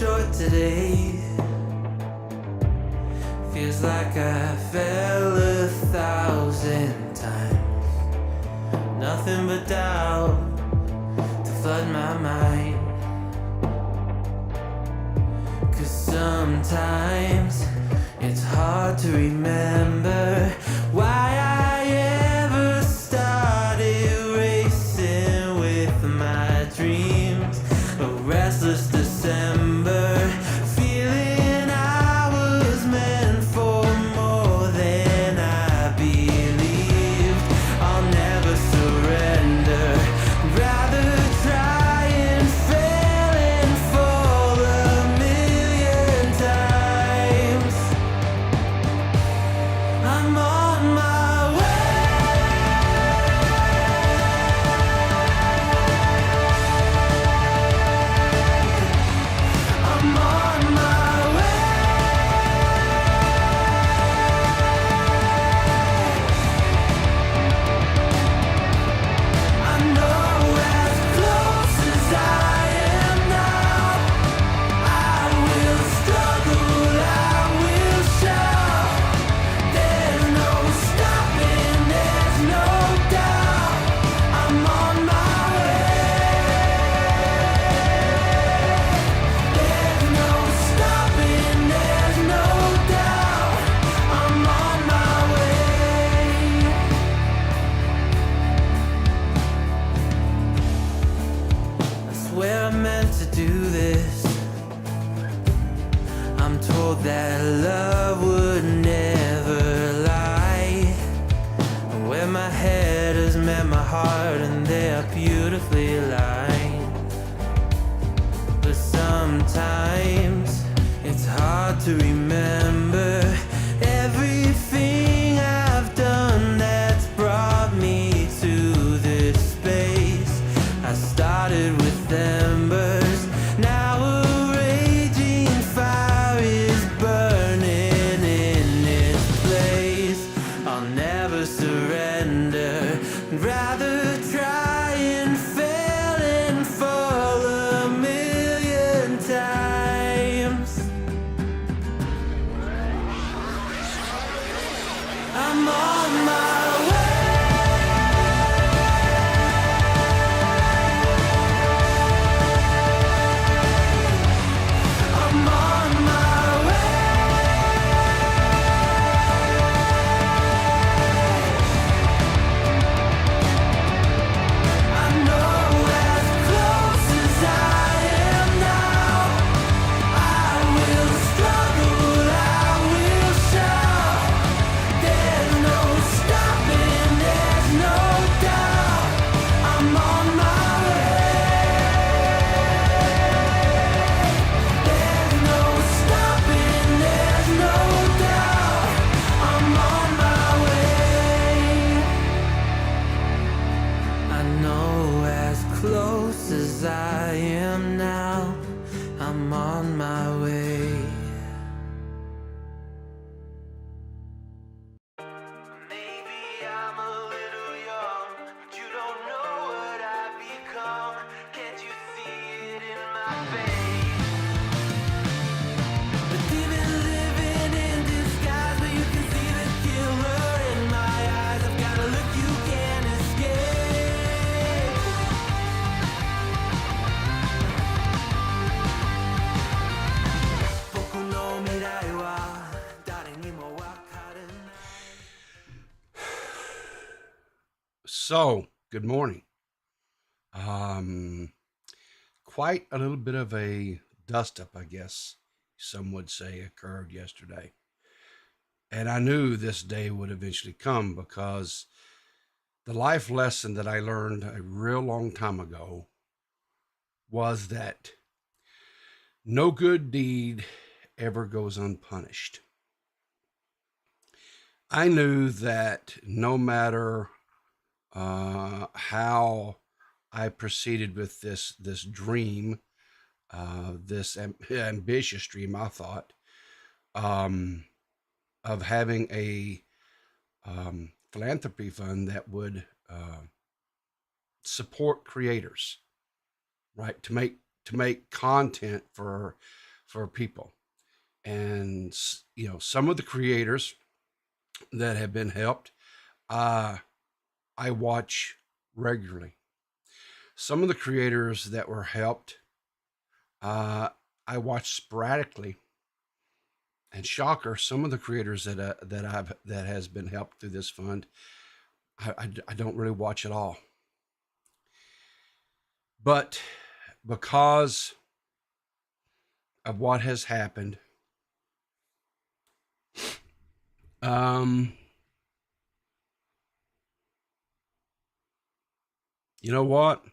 short today. Feels like I fell 1,000 times. Nothing but doubt to flood my mind. 'Cause sometimes it's hard to remember why I ever started racing with my dreams. A restless December, feeling I was meant for more than I believed. I'll never surrender, rather try and fail and fall 1,000,000 times. I'm on my way. I'm on my way. I know as close as I am now, I will struggle, I will shout. There's no stopping, there's no doubt. I'm on my way. There's no stopping, there's no doubt. I'm on my way. I swear I meant to do this. I'm told that love would never lie. Where my head has met my heart and they are beautifully aligned. But sometimes it's hard to remember everything I've done that's brought me to this space. I started with embers, now a raging fire is burning in this place. I'll never surrender, rather try and fail and fall 1,000,000 times. I'm on my way. I'm on my way. I know as close as I am now, I will struggle, I will shout. There's no stopping, there's no doubt. I'm on my way. There's no stopping, there's no doubt. I'm on my way. I know as close as I am now, I'm on my way. Maybe I'm a little young, but you don't know what I've become. Can't you see it in my face? But even living in disguise, but you can see the killer in my eyes. I've got a look you can't escape. 僕の未来は誰にもわかるない。 So, good morning. Quite a little bit of a dust up, I guess some would say, occurred yesterday. And I knew this day would eventually come because the life lesson that I learned a real long time ago was that no good deed ever goes unpunished. I knew that no matter how I proceeded with this dream, this ambitious dream, I thought, of having a philanthropy fund that would support creators, right? To make content for for people. And, some of the creators that have been helped, I watch regularly. Some of the creators that were helped, I watch sporadically. And shocker, some of the creators that has been helped through this fund, I don't really watch at all. But because of what has happened, you know what?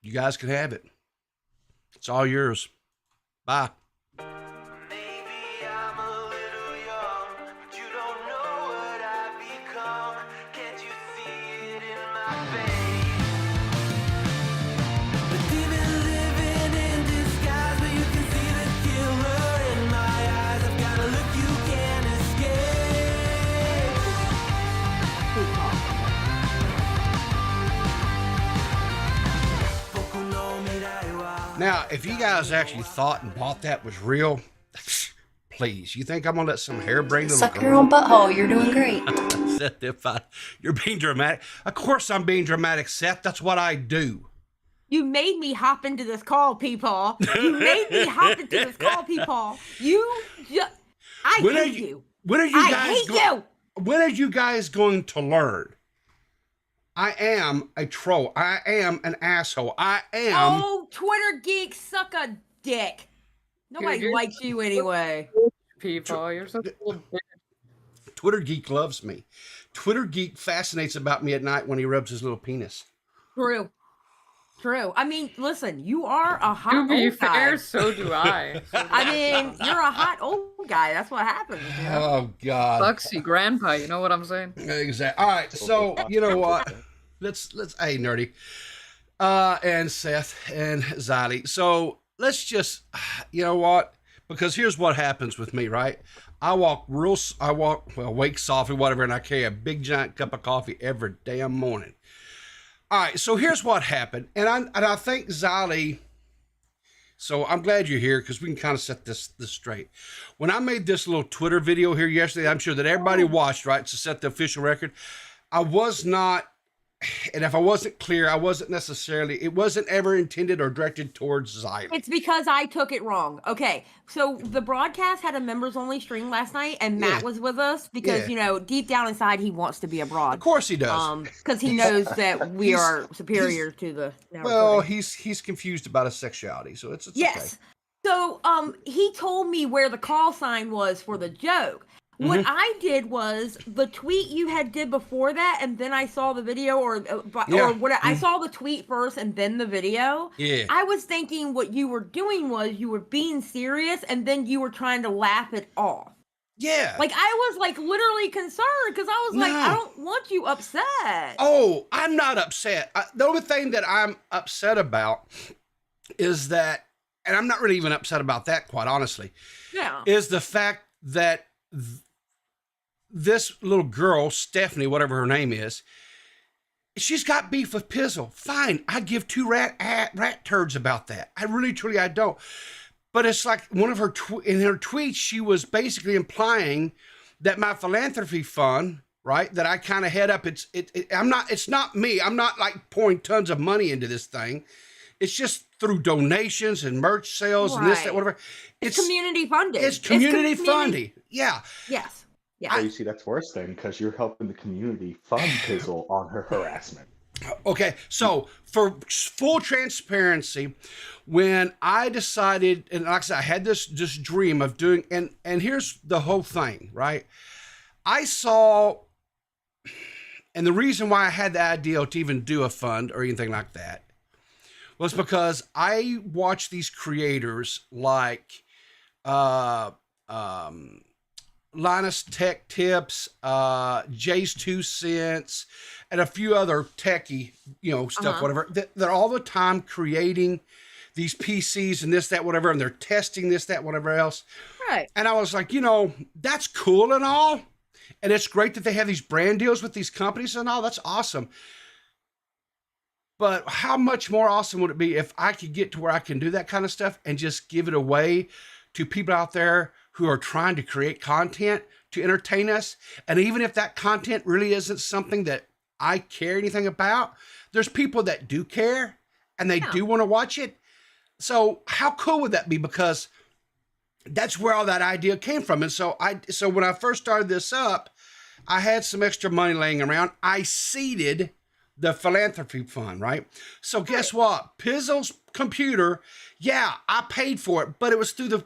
You guys can have it. It's all yours. Bye. Maybe I'm a little young, but you don't know what I've become. Can't you see it in my face? But even living in disguise, but you can see the killer in my eyes. I've got a look you can't escape. Now, if you guys actually thought and thought that was real, please, you think I'm gonna let some harebrained little Suck your own butthole. You're doing great. Seth, you're being dramatic. Of course I'm being dramatic, Seth. That's what I do. You made me hop into this call, people. You made me hop into this call, people. I hate you. When are you I guys hate you. When are you guys going to learn? I am a troll. I am an asshole. I am. Oh, Twitter geek, suck a dick. Nobody likes you anyway. People, you're such a little bitch. Twitter geek loves me. Twitter geek fascinates about me at night when he rubs his little penis. True. I mean, listen, you are a hot To be old guy. fair, so do I. I mean, you're a hot old guy. That's what happens. You know? Oh God. Bucksy grandpa, you know what I'm saying? Exactly. All right. So you know what? Let's hey nerdy, and Seth and Xylee. So let's just, you know what? Because here's what happens with me, right? I wake softly, whatever, and I carry a big giant cup of coffee every damn morning. All right, so here's what happened, and I think Xylee. So I'm glad you're here because we can kind of set this straight. When I made this little Twitter video here yesterday, I'm sure that everybody watched, right, to set the official record. I was not, and if I wasn't clear, it wasn't ever intended or directed towards Xylee. It's because I took it wrong. Okay, so the broadcast had a members only stream last night, and Matt was with us because deep down inside he wants to be a broad. Of course he does. Because he knows that we are superior to the. Well, he's confused about his sexuality, so it's yes. okay. So he told me where the call sign was for the joke. What I did was the tweet you had did before that, and then I saw the video, or what I saw the tweet first and then the video. Yeah. I was thinking what you were doing was you were being serious, and then you were trying to laugh it off. Yeah. Like I was like literally concerned because I was like, I don't want you upset. Oh, I'm not upset. The only thing that I'm upset about is that, and I'm not really even upset about that, quite honestly. Yeah. Is the fact that this little girl, Stephanie, whatever her name is, she's got beef with Pizzle. Fine, I give two rat turds about that. I really, truly, I don't. But it's like one of her in her tweets, she was basically implying that my philanthropy fund, right, that I kind of head up. It's not me. I'm not like pouring tons of money into this thing. It's just through donations and merch sales and this, that, whatever. It's community funded. It's community funding. Yeah. Yes. Yeah. You see, that's worse then, because you're helping the community fund Pizzle on her harassment. Okay, so for full transparency, when I decided, and like I said, I had this dream of doing, and here's the whole thing, right? I saw, and the reason why I had the idea to even do a fund or anything like that was because I watch these creators like Linus Tech Tips, Jay's 2 Cents, and a few other techie, stuff, whatever. They're all the time creating these PCs and this, that, whatever, and they're testing this, that, whatever else. Right. And I was like, that's cool and all. And it's great that they have these brand deals with these companies and all. That's awesome. But how much more awesome would it be if I could get to where I can do that kind of stuff and just give it away to people out there who are trying to create content to entertain us? And even if that content really isn't something that I care anything about, there's people that do care and they do want to watch it. So how cool would that be? Because that's where all that idea came from. And so when I first started this up, I had some extra money laying around. I seeded the Philanthropy Fund, right? So guess what? Pizzle's computer, I paid for it, but it was through the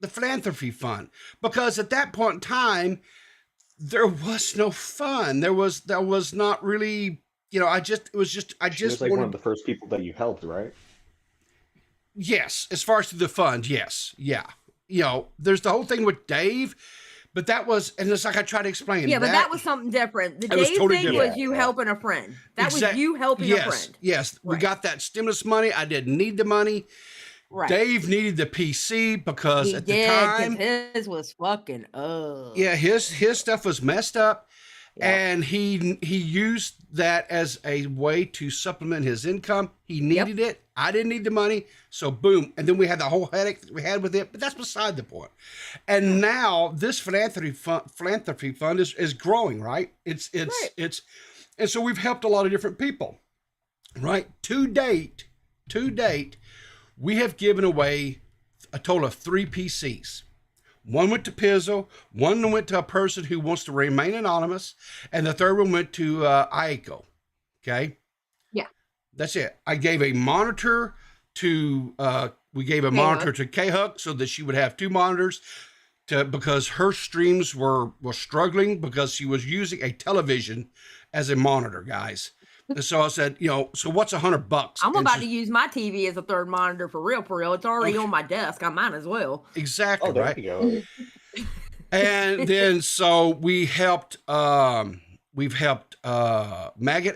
Philanthropy Fund, because at that point in time, there was no fun. There was not really, you know, I just She was like one of the first people that you helped, right? Yes, as far as the fund, yes, yeah. You know, there's the whole thing with Dave, but that was, and it's like I try to explain. Yeah, but that was something different. The It was Dave totally thing different. was you helping a friend. That was Exact- you helping a friend. Yes, we Right. got that stimulus money. I didn't need the money. Right. Dave needed the PC because He at the did, 'cause time, his was fucking up. yeah, his stuff was messed up, Yeah. and he used that as a way to supplement his income. He needed it. I didn't need the money, so boom. And then we had the whole headache that we had with it, but that's beside the point. And now this philanthropy fund is growing, right? It's and so we've helped a lot of different people, right? To date, we have given away a total of 3 PCs. One went to Pizzle, one went to a person who wants to remain anonymous, and the third one went to IACO. Okay? Yeah. That's it. I gave a monitor to, we gave a monitor to K-Huck so that she would have 2 monitors because her streams were struggling because she was using a television as a monitor, guys. And so I said, you know, so what's $100? I'm about to use my TV as a third monitor for real. It's already on my desk. I might as well. Exactly, Oh, there right? you go. And then so we've helped Maggot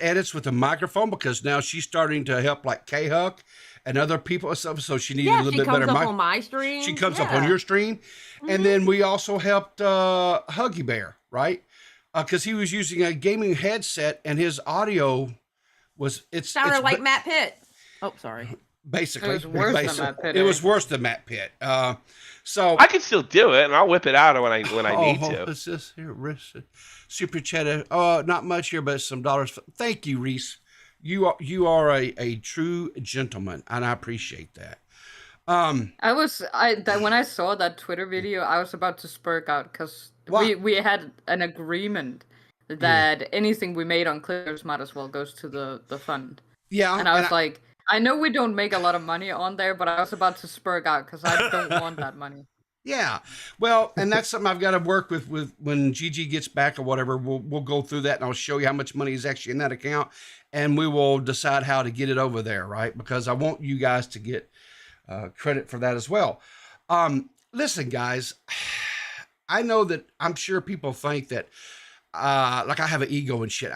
Edits with a microphone because now she's starting to help like K-Huck and other people and stuff. So she needed a little bit better. She comes up on my stream. She comes up on your stream. And then we also helped Huggy Bear, right? Because he was using a gaming headset and his audio sounded like Matt Pitt. Oh, sorry. Basically, It was worse than Matt Pitt. It was worse than Matt Pitt. So I can still do it, and I'll whip it out when I need to. What's this here, Reese? Super chat. Not much here, but some dollars. Thank you, Reese. You are a true gentleman, and I appreciate that. When I saw that Twitter video, I was about to spurk out because we had an agreement that anything we made on Clears might as well goes to the fund. Yeah, and I was like, I know we don't make a lot of money on there, but I was about to spurk out because I don't want that money. Yeah, well, and that's something I've got to work with when Gigi gets back or whatever. We'll go through that, and I'll show you how much money is actually in that account, and we will decide how to get it over there, right? Because I want you guys to get credit for that as well. Listen, guys, I know that I'm sure people think that like I have an ego and shit.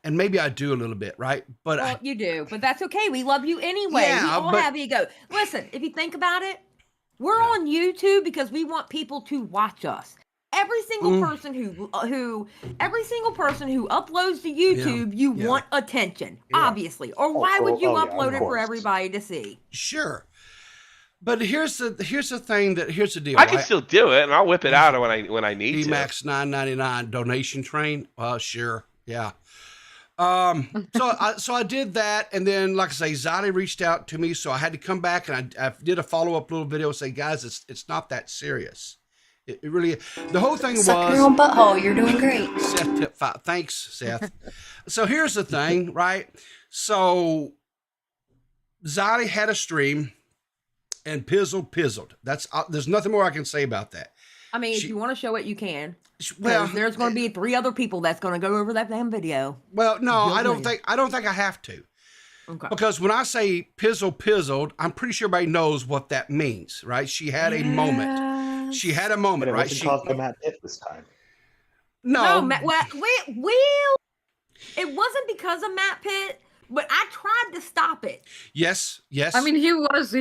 And maybe I do a little bit, right? But you do, but that's okay. We love you anyway. Yeah, we all have ego. Listen, if you think about it, we're on YouTube because we want people to watch us. Every single person who uploads to YouTube, you want attention, obviously. Or why would you upload it for everybody to see? Sure. But here's the deal. I can still do it, and I'll whip it out when I need to. Max $9.99 donation train. Sure, yeah. So I did that, and then like I say, Zadi reached out to me, so I had to come back and I did a follow-up little video and say, guys, it's not that serious. It really, the whole thing Suck was your own butthole. You're doing great. Seth tip 5. Thanks, Seth. So here's the thing, right? So Zadi had a stream and pizzled. That's there's nothing more I can say about that. I mean, if you want to show it, you can. Well, there's going to be 3 other people that's going to go over that damn video. Well, no, I don't think I have to. Okay. Because when I say pizzled, I'm pretty sure everybody knows what that means, right? She had a moment. She had a moment, But it right? wasn't caused by Matt Pitt this time. No, it wasn't because of Matt Pitt, but I tried to stop it. Yes. I mean, he was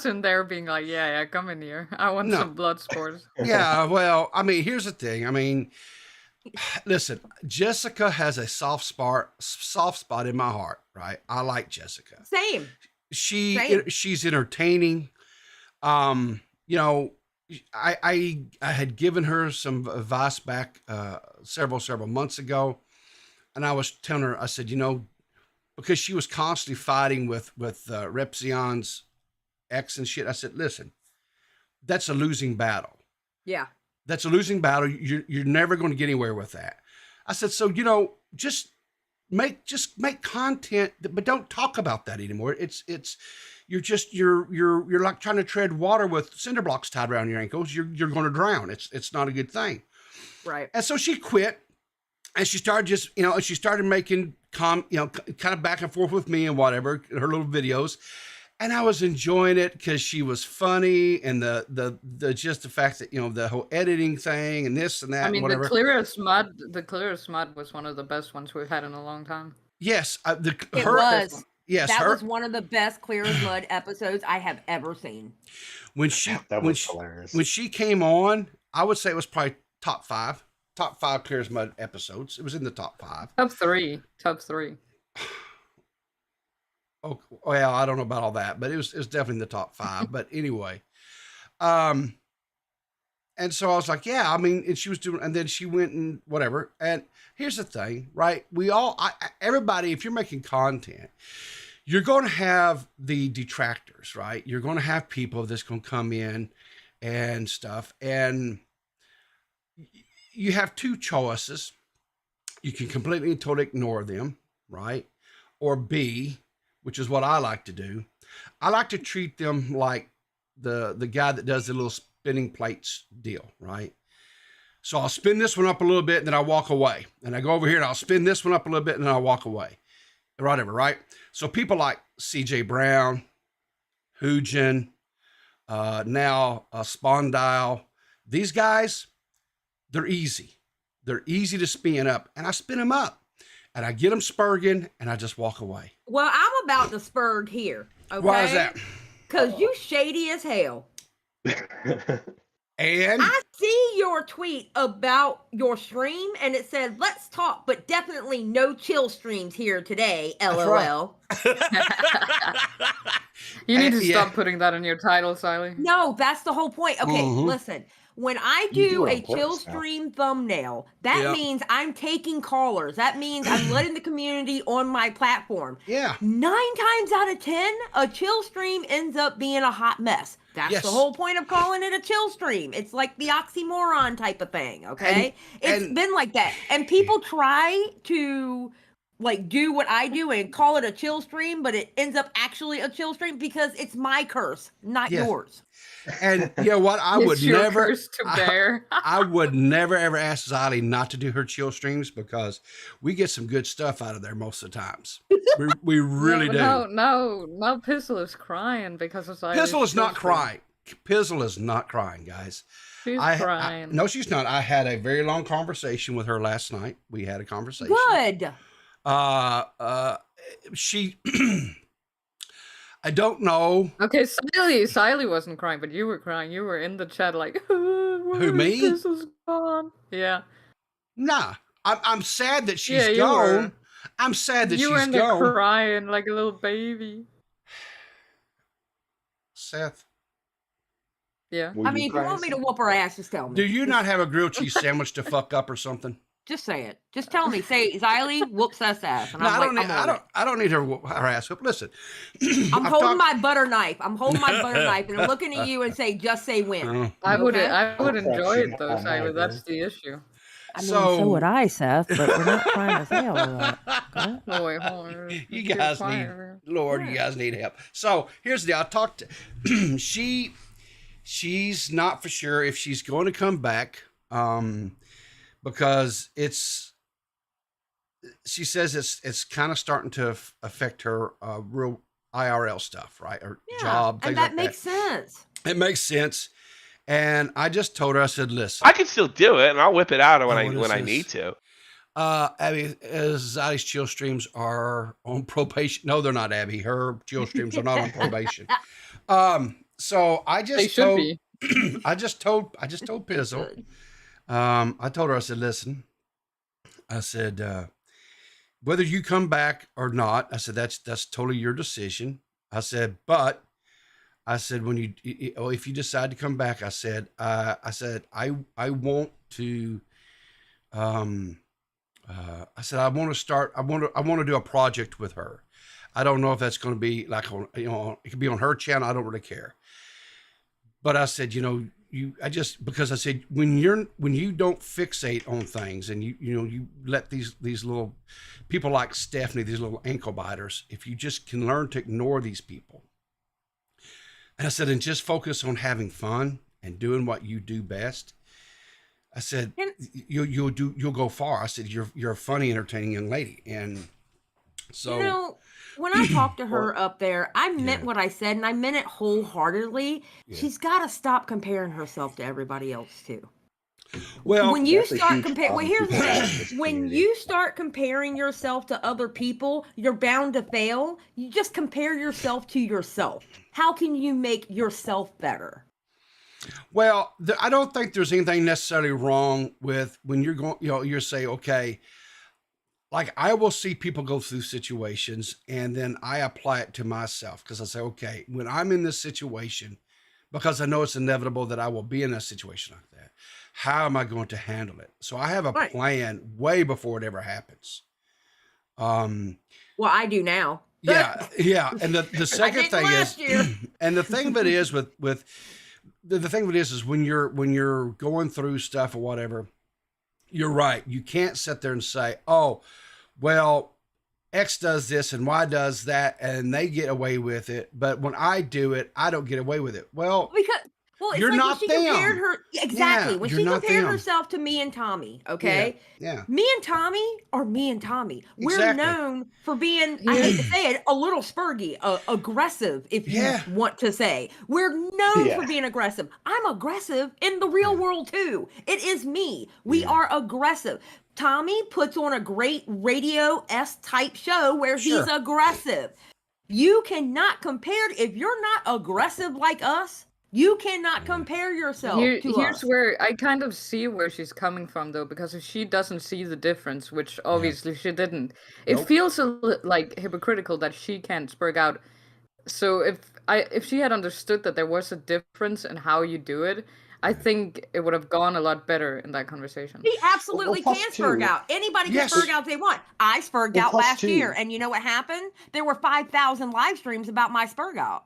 in there being like, yeah, come in here. I want some blood spores. Yeah, well, I mean, here's the thing. I mean, Listen, Jessica has a soft spot in my heart, right? I like Jessica. Same. She's entertaining. You know, I had given her some advice back several months ago, and I was telling her, I said, you know, because she was constantly fighting with Repzion's ex and shit. I said, listen, that's a losing battle. Yeah. That's a losing battle. You're never going to get anywhere with that. I said, so, you know, just make content, but don't talk about that anymore. You're like trying to tread water with cinder blocks tied around your ankles. You're going to drown. It's not a good thing. Right. And so she quit, and she started making kind of back and forth with me and whatever, her little videos. And I was enjoying it because she was funny, and the just the fact that, you know, the whole editing thing and this and that. I mean, and whatever. the clearest mud was one of the best ones we've had in a long time. Yes, It was. Yes, that was one of the best Clear as Mud episodes I have ever seen. That was hilarious. When she came on, I would say it was probably top five Clear as Mud episodes. It was in the top 5. Top three. Oh, well, I don't know about all that, but it was definitely in the top 5. But anyway, and so I was like, yeah, I mean, and she was doing, and then she went and whatever. And here's the thing, right? Everybody, if you're making content, you're going to have the detractors, right? You're going to have people that's going to come in and stuff, and you have 2 choices. You can completely and totally ignore them, right? Or B, which is what I like to do. I like to treat them like the guy that does the little spinning plates deal, right? So I'll spin this one up a little bit, and then I walk away. And I go over here, and I'll spin this one up a little bit, and then I'll walk away. Whatever, right? So people like CJ Brown, Hujin, now Spondyle, these guys, they're easy. They're easy to spin up, and I spin them up. And I get them spurging, and I just walk away. Well, I'm about to spurg here. Okay? Why is that? Because you shady as hell. And I see your tweet about your stream, and it said, let's talk, but definitely no chill streams here today, LOL. You need to stop putting that in your title, Siley. No, that's the whole point. Okay, listen. When I do a chill stream thumbnail, that means I'm taking callers. That means I'm letting the community on my platform. Yeah. 9 times out of 10, a chill stream ends up being a hot mess. That's the whole point of calling it a chill stream. It's like the oxymoron type of thing, okay? It's been like that. And people try to like do what I do and call it a chill stream, but it ends up actually a chill stream because it's my curse, not yours. And you know what? I would never curse to bear. I would never ever ask Ziley not to do her chill streams because we get some good stuff out of there most of the times. We really do. No, Pizzle is crying because of Ziley's Pizzle is not stream. crying. Pizzle is not crying, guys. She's crying. No, she's not. I had a very long conversation with her last night. We had a conversation. Good. She I don't know. Okay, Siley wasn't crying, but you were crying. You were in the chat like, who, me? This is gone. Yeah. Nah, I'm sad that she's you gone. were. I'm sad that You were she's in there gone. crying like a little baby. Seth. Yeah. I mean, if you want me to whoop her ass, just tell me. Do you not have a grilled cheese sandwich to fuck up or something? Just say it. Just tell me. Say, Xylee whoops us ass. And No, I'm I don't need her ass whoop. Listen, I'm holding my butter knife. I'm holding my butter knife, and I'm looking at you and say, just say when. I would Okay. enjoy it though, Siley. That's the issue. I mean, So- so would I, Seth, but we're not trying to say all of that. Okay? Oh, wait, hold on. You guys need, Lord, you guys need help. So here's the deal. I talked to, she's not for sure if she's going to come back, because she says it's kind of starting to affect her real IRL stuff, right? Her job, and things that like makes sense. It makes sense. And I just told her, I said, listen. I can still do it, and I'll whip it out when what I is need this? to. Abby, Zotti's chill streams are on probation. No, they're not, Abby. Her chill streams are not on probation. So I just They should be. I just told Pizzle. I told her, I said, listen, I said, whether you come back or not, I said, that's totally your decision. I said, but I said, when if you decide to come back, I said, I want to, I said, I want to do a project with her. I don't know if that's going to be like on, it could be on her channel. I don't really care. But I said, because I said, when you don't fixate on things and you let these little people like Stephanie, these little ankle biters, if you just can learn to ignore these people. And I said, and just focus on having fun and doing what you do best. I said, you'll go far. I said, you're a funny, entertaining young lady. And so, when I talked to her up there, I meant what I said, and I meant it wholeheartedly. Yeah. She's got to stop comparing herself to everybody else too. Well, when you start comparing, here's the thing: when you start comparing yourself to other people, you're bound to fail. You just compare yourself to yourself. How can you make yourself better? Well, I don't think there's anything necessarily wrong with when you're going. You're saying, okay. Like I will see people go through situations and then I apply it to myself because I say, okay, when I'm in this situation, because I know it's inevitable that I will be in a situation like that, how am I going to handle it? So I have a plan way before it ever happens. Well, I do now. Yeah. And the second thing is, and the thing of it is the thing of it is when you're going through stuff or whatever, you're right. You can't sit there and say, oh, well, X does this and Y does that and they get away with it. But when I do it, I don't get away with it. Well, it's you're like not when she compared her exactly when she compared them. herself to me and Tommy. Okay, yeah. Me and Tommy are me and Tommy. We're known for being, I hate to say it, a little spurgy, aggressive. If you want to say, we're known for being aggressive. I'm aggressive in the real world too. It is me. We are aggressive. Tommy puts on a great radio-esque type show where he's aggressive. You cannot compare if you're not aggressive like us. You cannot compare yourself to us. Here's where I kind of see where she's coming from, though, because if she doesn't see the difference, which obviously she didn't, it feels like hypocritical that she can't speak out. So if she had understood that there was a difference in how you do it, I think it would have gone a lot better in that conversation. He absolutely can spurg out. Anybody can spurg out if they want. I spurged out last year, and you know what happened? There were 5,000 live streams about my spurg out.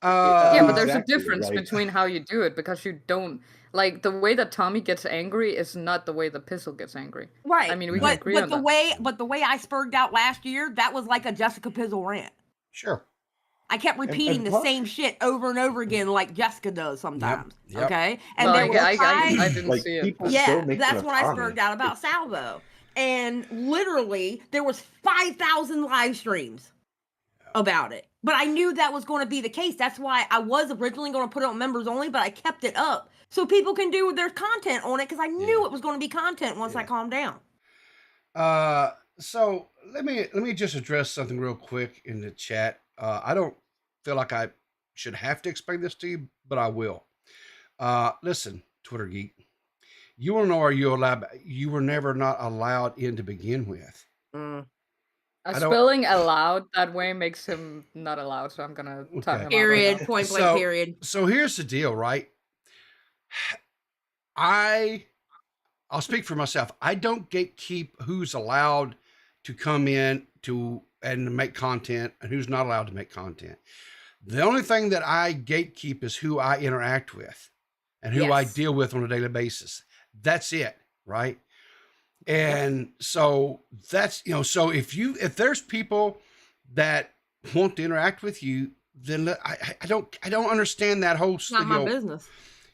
But there's a difference between how you do it because you don't like the way that Tommy gets angry is not the way the Pistol gets angry. Right. I mean, we can agree on that. But the way I spurged out last year, that was like a Jessica Pizzle rant. Sure. I kept repeating the same shit over and over again, like Jessica does sometimes. Yep. Okay, and I didn't see it. Yeah, that's when I spurged out about Salvo, and literally there was 5,000 live streams about it. But I knew that was going to be the case. That's why I was originally going to put it on members only, but I kept it up so people can do their content on it because I knew it was going to be content once I calmed down. So let me just address something real quick in the chat. I don't feel like I should have to explain this to you, but I will. Listen, Twitter geek, you want to know, are you allowed? You were never not allowed in to begin with. Spelling allowed that way makes him not allowed, so I'm gonna talk him period, out. Point blank, period. So here's the deal, right? I'll speak for myself. I don't gatekeep who's allowed to come in and make content and who's not allowed to make content. The only thing that I gatekeep is who I interact with and who I deal with on a daily basis. That's it, right? And so that's, so if there's people that want to interact with you, then I don't understand that whole, it's not my business.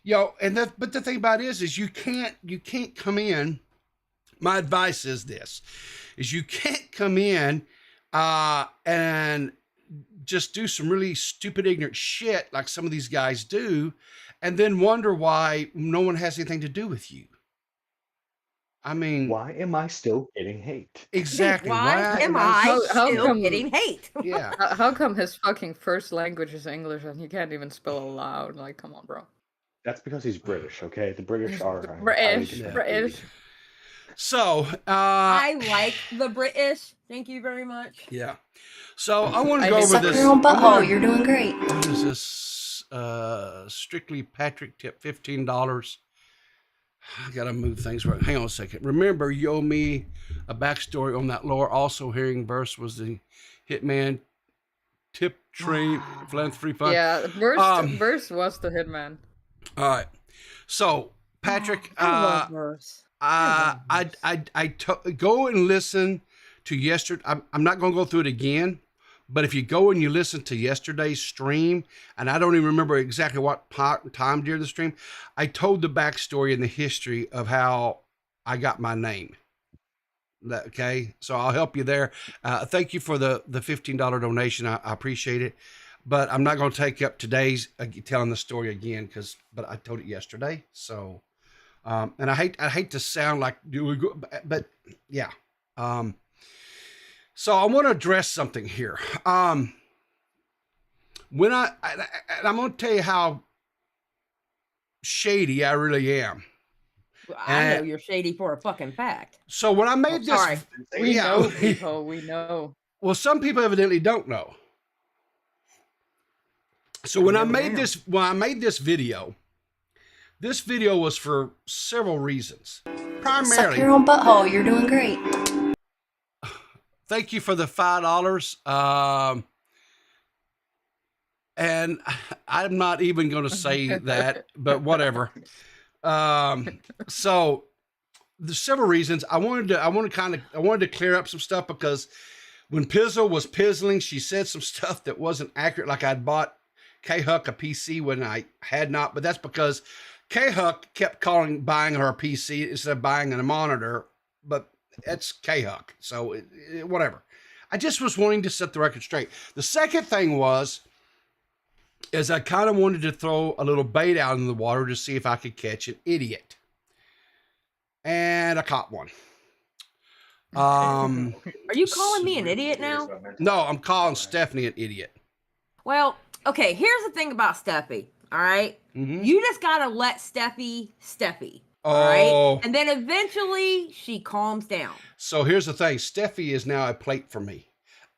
But the thing about it is you can't come in. My advice is you can't come in, and just do some really stupid, ignorant shit like some of these guys do, and then wonder why no one has anything to do with you. I mean, why am I still getting hate? Exactly. Why am I still getting hate? Yeah. How come his fucking first language is English and he can't even spell aloud? Like, come on, bro. That's because he's British, okay? The British are British. So, I like the British. Thank you very much. yeah. So I want to go over Suck this. your own butthole. You're doing great. What is this? Strictly Patrick tip $15. I gotta move things right. Hang on a second. Remember, you owe me a backstory on that lore. Also, hearing verse was the Hitman tip train philanthropy fund. Yeah, verse was the hitman. All right. So, Patrick, I love verse. Go and listen to yesterday. I'm not going to go through it again, but if you go and you listen to yesterday's stream, and I don't even remember exactly what time during the stream, I told the backstory and the history of how I got my name. Okay, so I'll help you there. Thank you for the $15 donation. I appreciate it, but I'm not going to take up today's telling the story again but I told it yesterday. So, and I hate to sound like but yeah. So I want to address something here. When I'm going to tell you how shady I really am. I know you're shady for a fucking fact. So when I made this, sorry. We know, people. We know. Well, some people evidently don't know. So when I made this video was for several reasons. Primarily, Suck your own butthole. You're doing great. Thank you for the $5. And I'm not even going to say that, but whatever. So there's several reasons. I wanted to clear up some stuff because when Pizzle was pizzling, she said some stuff that wasn't accurate. Like I'd bought K-Huck a PC when I had not, but that's because K-Huck kept buying her a PC instead of buying a monitor, but that's K-Huck. So whatever. I just was wanting to set the record straight. The second thing is I kind of wanted to throw a little bait out in the water to see if I could catch an idiot. And I caught one. Are you calling me an idiot now? No, I'm calling Stephanie an idiot. Well, okay, here's the thing about Steffi, all right? Mm-hmm. You just got to let Steffi. All Oh. right? And then eventually she calms down. So here's the thing. Steffi is now a plate for me.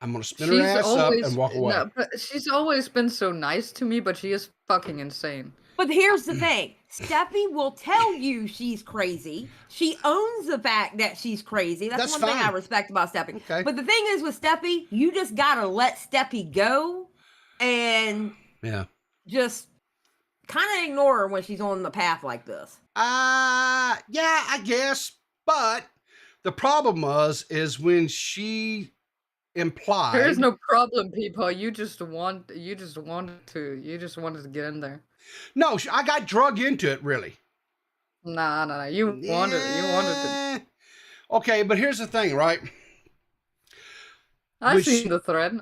I'm going to spin her ass up and walk away. No, but she's always been so nice to me, but she is fucking insane. But here's the thing. Steffi will tell you she's crazy. She owns the fact that she's crazy. That's one thing I respect about Steffi. Okay. But the thing is with Steffi, you just got to let Steffi go and just kind of ignore her when she's on the path like this. Yeah, I guess. But the problem is when she implied there is no problem, people. You just wanted to get in there. No, I got drug into it, really. Nah. You wanted to. Okay, but here's the thing, right? I've seen the thread.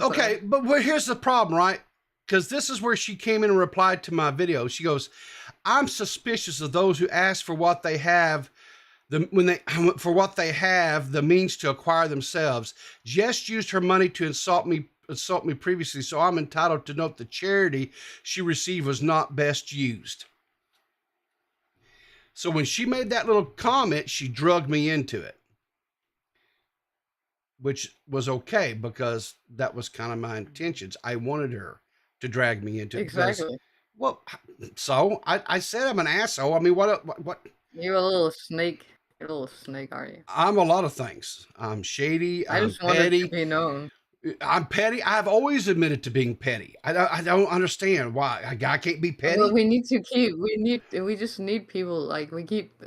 Okay, but here's the problem, right? Because this is where she came in and replied to my video. She goes, "I'm suspicious of those who ask for what they have, the means to acquire themselves. Jess used her money to insult me previously, so I'm entitled to note the charity she received was not best used." So when she made that little comment, she drugged me into it, which was okay because that was kind of my intentions. I wanted her to drag me into it. Exactly. So I said I'm an asshole. I mean, what? You're a little snake. You're a little snake, are you? I'm a lot of things. I'm shady. I just petty. wanted to be known. I'm petty. I've always admitted to being petty. I don't understand why a guy can't be petty. Well, we just need people like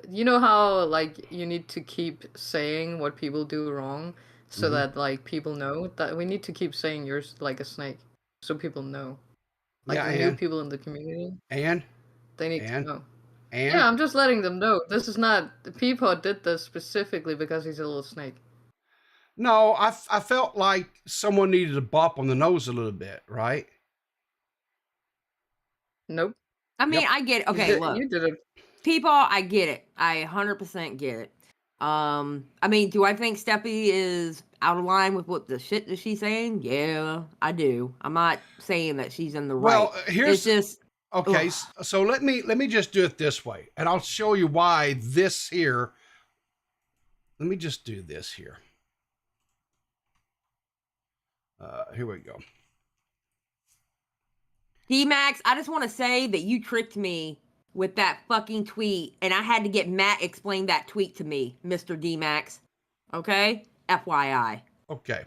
you know how like you need to keep saying what people do wrong so that like people know that we need to keep saying you're like a snake so people know. Like new people in the community. And they need to know. And yeah, I'm just letting them know. This is not people did this specifically because he's a little snake. No, I felt like someone needed a bop on the nose a little bit, right? Nope. I mean, I get it. Okay, look. You did it. People, I get it. I 100% get it. I mean, do I think Steffi is out of line with what the shit that she's saying? Yeah, I do. I'm not saying that she's in the right. Well, here's it's just okay. So let me just do it this way, and I'll show you why this here let me just do this here. Here we go. D-Max, I just want to say that you tricked me with that fucking tweet, and I had to get Matt explain that tweet to me, Mr. D-Max. Okay? FYI. Okay.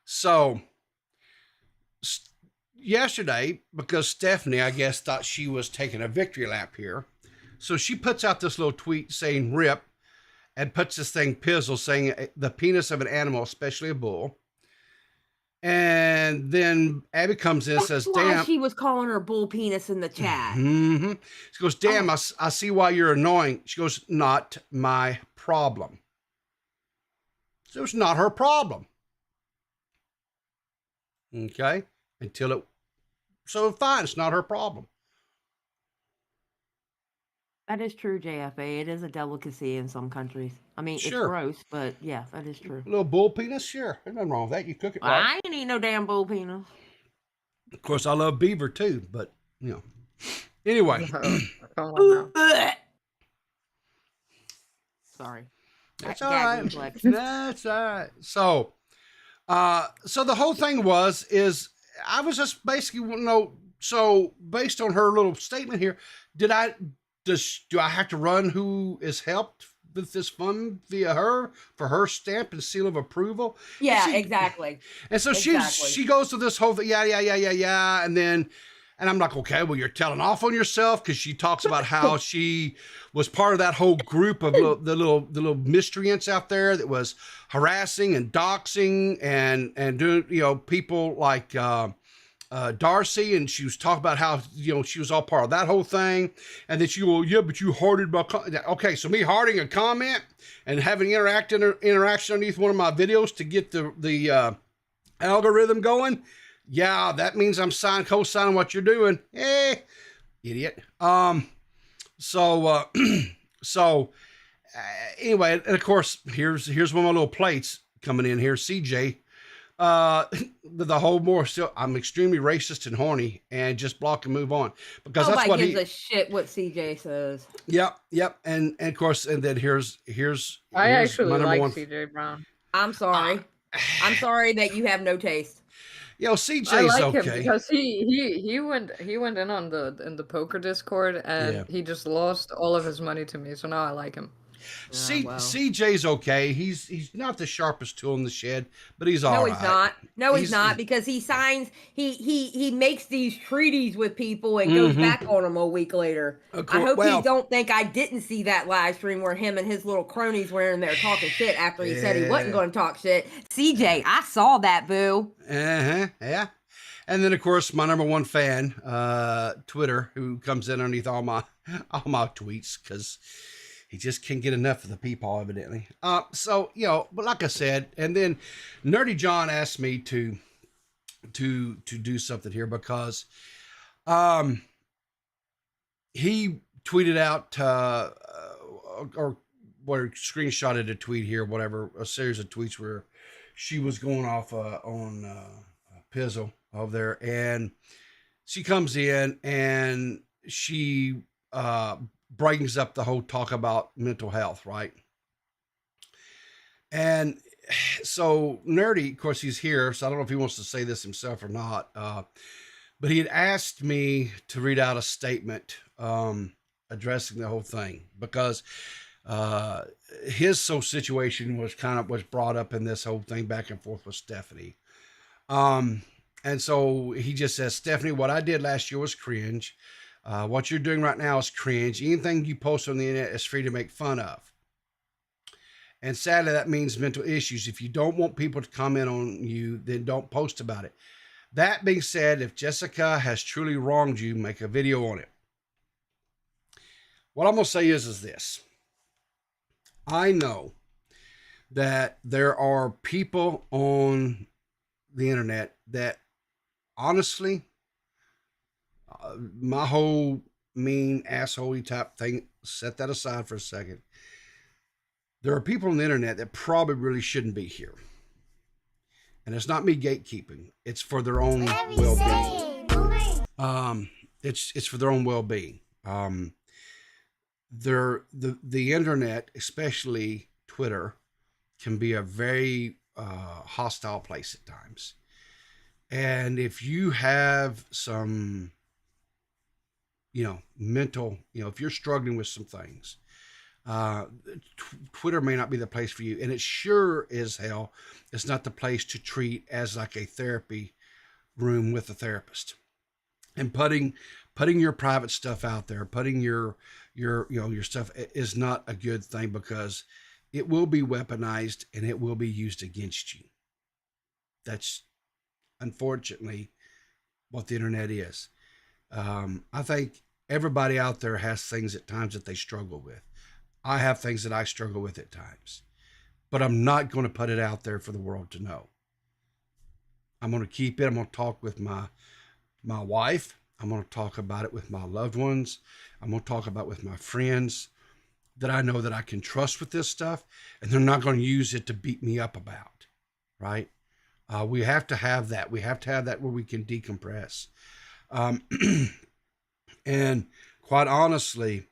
So, yesterday, because Stephanie, I guess, thought she was taking a victory lap here, so she puts out this little tweet saying "rip" and puts this thing pizzle saying the penis of an animal, especially a bull. And then Abby comes in and says, "Damn." She was calling her bull penis in the chat. Mm-hmm. She goes, "Damn, I see why you're annoying." She goes, "Not my problem." So it's not her problem. Okay? So fine, it's not her problem. That is true, JFA. It is a delicacy in some countries. I mean, Sure. It's gross, but yeah, that is true. A little bull penis, sure. There's nothing wrong with that. You cook it right. I ain't eat no damn bull penis. Of course, I love beaver too, but Anyway. Sorry. That's all right. That's all right. So the whole thing is I was just basically, so based on her little statement here, do I have to run who is helped with this fund via her for her stamp and seal of approval? Yeah, exactly. And so she goes to this whole thing, yeah. And I'm like, okay, well, you're telling off on yourself, because she talks about how she was part of that whole group of the little miscreants out there that was harassing and doxing and doing, people like Darcy, and she was talking about how she was all part of that whole thing, and then she will, yeah, but you hearted my okay, so me hearting a comment and having interaction underneath one of my videos to get the algorithm going. Yeah, that means I'm co-signing what you're doing. Idiot. Anyway, and of course, here's one of my little plates coming in here. CJ, the whole more still, I'm extremely racist and horny, and just block and move on, because that's what gives a shit what CJ says. Yep. And of course, and then here's I actually my number like one. CJ Brown. I'm sorry. I'm sorry that you have no taste. CJ's I like okay him because he went in on the poker Discord, and he just lost all of his money to me. So now I like him. CJ's okay. He's not the sharpest tool in the shed, but he's all right. He's not, because he signs, he makes these treaties with people and goes back on them a week later. I hope you don't think I didn't see that live stream where him and his little cronies were in there talking shit after he said he wasn't going to talk shit. CJ, I saw that, boo. Yeah. And then, of course, my number one fan, Twitter, who comes in underneath all my tweets, because he just can't get enough of the people, evidently. But like I said, and then Nerdy John asked me to do something here, because he tweeted out or screenshotted a tweet here, whatever, a series of tweets where she was going off on Pizzle over there, and she comes in and she brings up the whole talk about mental health, right? And so Nerdy, of course, he's here, so I don't know if he wants to say this himself or not, but he had asked me to read out a statement addressing the whole thing, because his situation was brought up in this whole thing back and forth with Stephanie. And so he just says, "Stephanie, what I did last year was cringe. What you're doing right now is cringe. Anything you post on the internet is free to make fun of. And sadly, that means mental issues. If you don't want people to comment on you, then don't post about it. That being said, if Jessica has truly wronged you, make a video on it." What I'm going to say is this. I know that there are people on the internet that honestly, my whole mean asshole type thing, set that aside for a second. There are people on the internet that probably really shouldn't be here. And it's not me gatekeeping. It's for their own well-being. It's for their own well-being. the internet, especially Twitter, can be a very hostile place at times. And if you have some, mental, if you're struggling with some things, Twitter may not be the place for you. And it sure as hell is not the place to treat as like a therapy room with a therapist. And putting your private stuff out there, putting your stuff is not a good thing, because it will be weaponized and it will be used against you. That's unfortunately what the internet is. I think everybody out there has things at times that they struggle with. I have things that I struggle with at times, but I'm not going to put it out there for the world to know. I'm going to keep it. I'm going to talk with my wife. I'm going to talk about it with my loved ones. I'm going to talk about it with my friends that I know that I can trust with this stuff, and they're not going to use it to beat me up about, right? We have to have that. We have to have that where we can decompress. And quite honestly,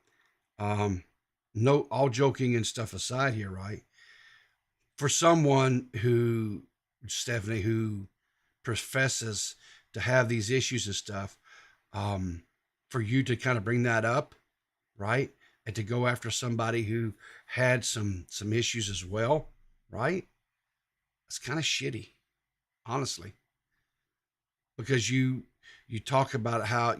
no, all joking and stuff aside here, right? For someone who, Stephanie, who professes to have these issues and stuff, for you to kind of bring that up, right? And to go after somebody who had some issues as well, right? It's kind of shitty, honestly. Because you talk about how,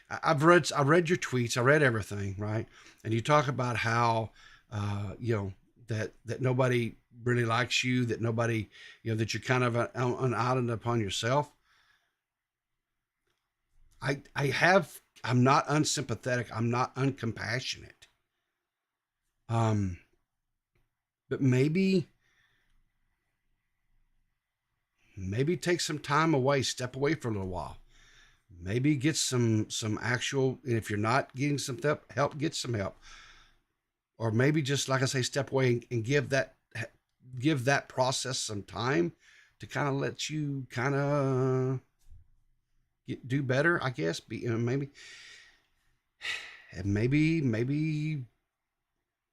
I read your tweets, I read everything, right? And you talk about how, that nobody really likes you, that nobody, that you're kind of an island upon yourself. I'm not unsympathetic. I'm not uncompassionate. But maybe take some time away, step away for a little while. Maybe get some actual, and if you're not getting some help, get some help. Or maybe just, like I say, step away and give that process some time to kind of let you kind of do better, I guess. Maybe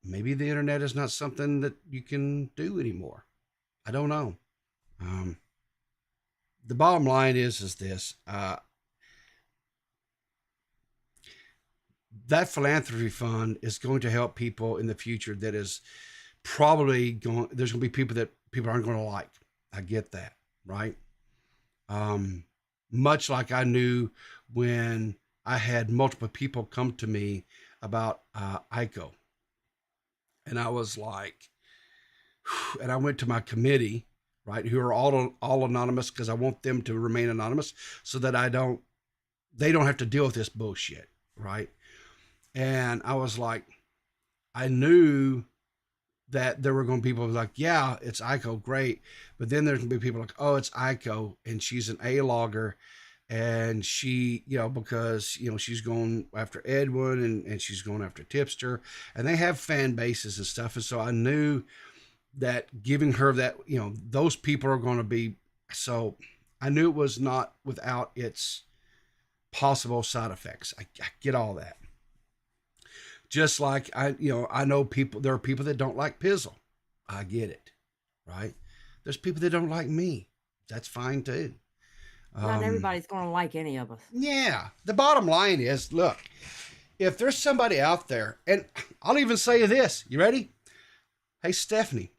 the internet is not something that you can do anymore. I don't know. The bottom line is this, that philanthropy fund is going to help people in the future. That is probably there's going to be people that people aren't going to like. I get that, right? Much like I knew when I had multiple people come to me about ICO. And I was like, and I went to my committee, right, who are all anonymous, because I want them to remain anonymous so that they don't have to deal with this bullshit, right? And I was like, I knew that there were going to be people like, yeah, it's ICO, great. But then there's going to be people like, oh, it's ICO, and she's an A-logger, and she, because, she's going after Edwin and she's going after Tipster, and they have fan bases and stuff. And so I knew that giving her that, those people are going to be, so I knew it was not without its possible side effects. I get all that. Just like I know people, there are people that don't like Pizzle. I get it, right? There's people that don't like me. That's fine too. Not everybody's going to like any of us. Yeah. The bottom line is, look, if there's somebody out there, and I'll even say this, you ready? Hey, Stephanie,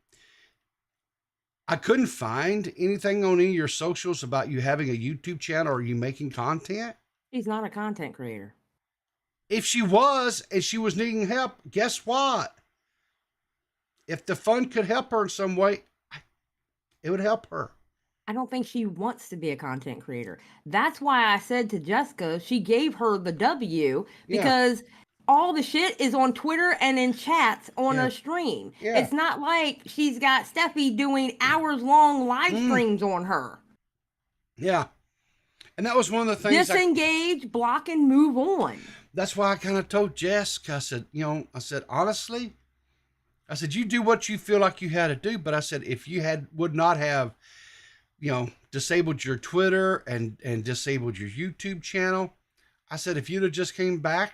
I couldn't find anything on any of your socials about you having a YouTube channel or you making content. She's not a content creator. If she was, and she was needing help, guess what? If the fund could help her in some way, it would help her. I don't think she wants to be a content creator. That's why I said to Jessica, she gave her the W, because all the shit is on Twitter and in chats on a stream. Yeah. It's not like she's got Steffi doing hours-long live streams on her. Yeah. And that was one of the things. Disengage, block, and move on. That's why I kind of told Jessica, I said, honestly, I said, you do what you feel like you had to do. But I said, if you would not have, disabled your Twitter and disabled your YouTube channel, I said, if you'd have just came back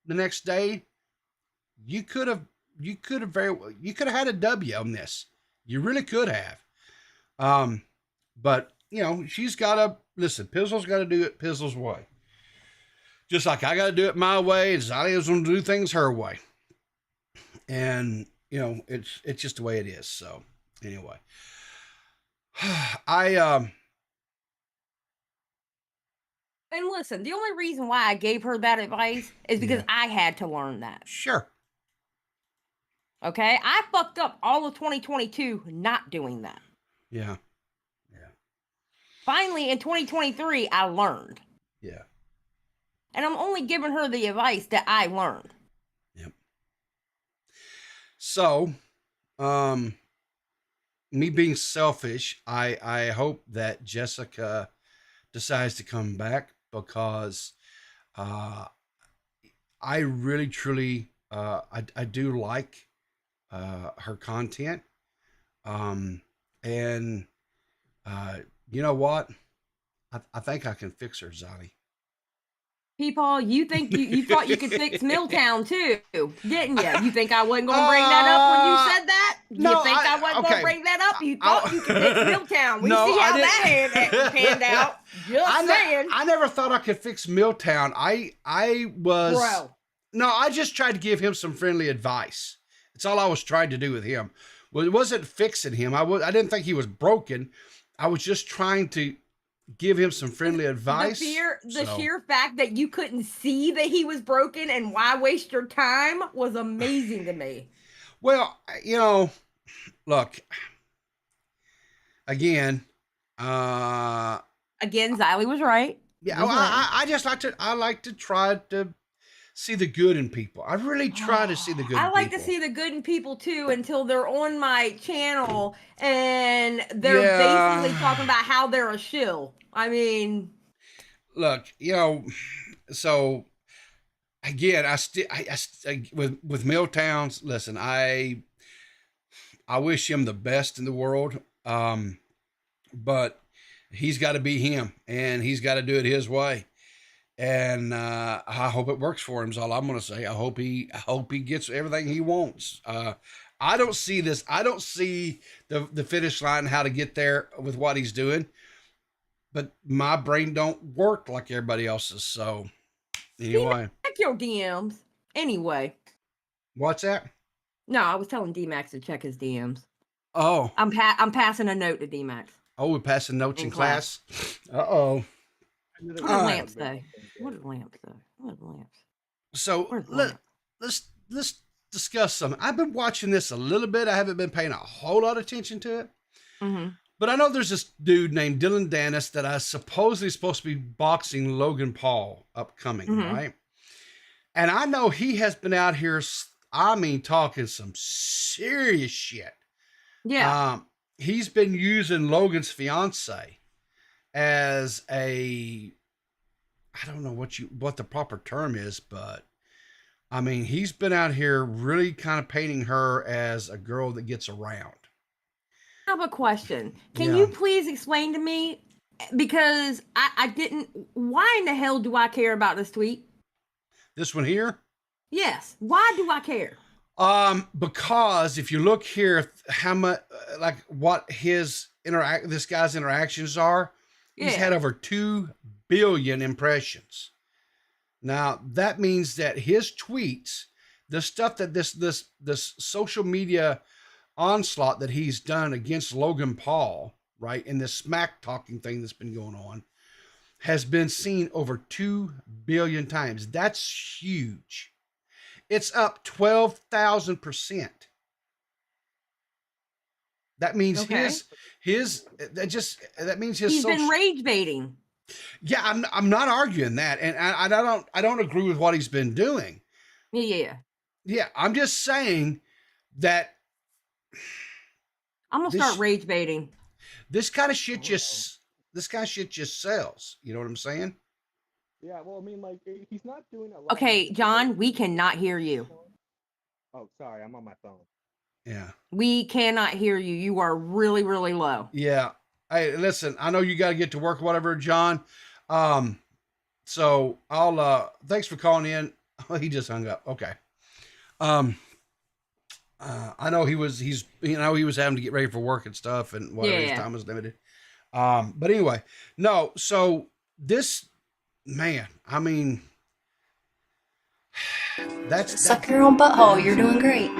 the next day you could have had a W on this. You really could have. But you know, she's got to listen. Pizzle's got to do it Pizzle's way. Just like I got to do it my way, and Zalia's going to do things her way. And you know, it's just the way it is. So anyway, And listen, the only reason why I gave her that advice is because I had to learn that. Sure. Okay? I fucked up all of 2022 not doing that. Yeah. Finally, in 2023, I learned. Yeah. And I'm only giving her the advice that I learned. Yep. So, me being selfish, I hope that Jessica decides to come back, because I really truly I do like her content, and you know what, I think I can fix her, Zali. People, you think you thought you could fix Milltown too, didn't you? You think I wasn't gonna bring that up when you said that? No, you think I wasn't gonna bring that up? You thought you could fix Milltown. We No, see how I that panned out. Just saying. I never thought I could fix Milltown. I was Bro. No, I just tried to give him some friendly advice. That's all I was trying to do with him. Well, it wasn't fixing him. I didn't think he was broken. I was just trying to give him some friendly advice. The sheer fact that you couldn't see that he was broken and why waste your time was amazing to me. Well, you know, look, again, Xylee was right. Yeah, I just like to try to see the good in people. I really try to see the good in people. I like to see the good in people too, until they're on my channel and they're basically talking about how they're a shill. I mean, look, you know, so again, I with Milltowns, listen, I wish him the best in the world. But he's got to be him, and he's got to do it his way. And I hope it works for him is all I'm going to say. I hope he gets everything he wants. I don't see this. I don't see the finish line, how to get there with what he's doing. But my brain don't work like everybody else's. So anyway. Check your DMs. Anyway. What's that? No, I was telling D-Max to check his DMs. Oh. I'm passing a note to D-Max. Oh, we're passing notes in class. Uh-oh. What do lamps say? What do lamps say? What do lamps? So let's discuss something. I've been watching this a little bit. I haven't been paying a whole lot of attention to it. Mm-hmm. But I know there's this dude named Dylan Dennis that I supposedly supposed to be boxing Logan Paul upcoming, right? And I know he has been out here, I mean, talking some serious shit. Yeah. He's been using Logan's fiance as I don't know what the proper term is, but I mean, he's been out here really kind of painting her as a girl that gets around. I have a question. Can you please explain to me, because I didn't, why in the hell do I care about this tweet? This one here? Yes. Why do I care? Because if you look here, how much, like what this guy's interactions are, he's had over 2 billion impressions. Now that means that his tweets, the stuff that this social media onslaught that he's done against Logan Paul, right, and this smack talking thing that's been going on, has been seen over 2 billion times. That's huge. It's up 12,000%. That means that means his been rage baiting. Yeah, I'm not arguing that, and I don't agree with what he's been doing. Yeah, I'm just saying that I'm gonna start rage baiting. This kind of shit just sells. You know what I'm saying? Yeah, well, I mean, like, he's not doing a lot. Okay, John, we cannot hear you. Oh, sorry, I'm on my phone. Yeah. We cannot hear you. You are really, really low. Yeah. Hey, listen, I know you got to get to work or whatever, John. So I'll, thanks for calling in. Oh, he just hung up. Okay. Um, I know he was having to get ready for work and stuff, and whatever, his time was limited. But anyway, no. So this man, I mean, Suck your own butthole. You're doing great.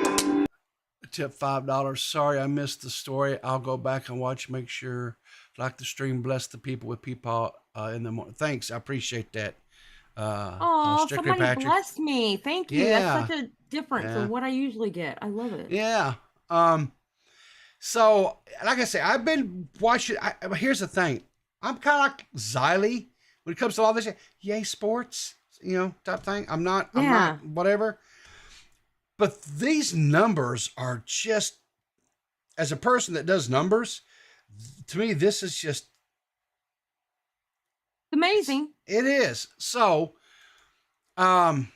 Tip $5. Sorry, I missed the story. I'll go back and watch. Make sure, like the stream, bless the people with people in the morning. Thanks, I appreciate that. Oh, somebody Patrick. blessed me. Thank you. Yeah. That's such a difference Yeah. than what I usually get. I love it. Yeah. So, like I say, I've been watching. Here's the thing. I'm kind of like Xylee when it comes to all this. Yay, sports, type thing. I'm not, whatever. But these numbers are just, as a person that does numbers, to me, this is just amazing. It is. So, and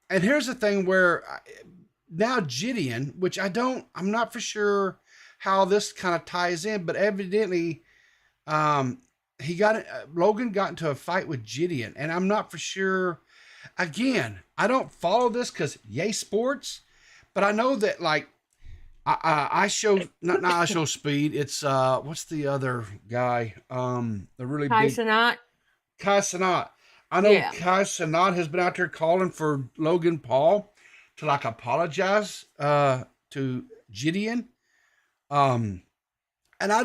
here's the thing where now Gideon, which I'm not for sure how this kind of ties in, but evidently, Logan got into a fight with Gideon, and I'm not for sure. Again, I don't follow this because yay sports, but I know that like I show I show speed. It's what's the other guy? The really Kai big Kai Cenat. I know Kai Cenat has been out there calling for Logan Paul to like apologize to Gideon. And I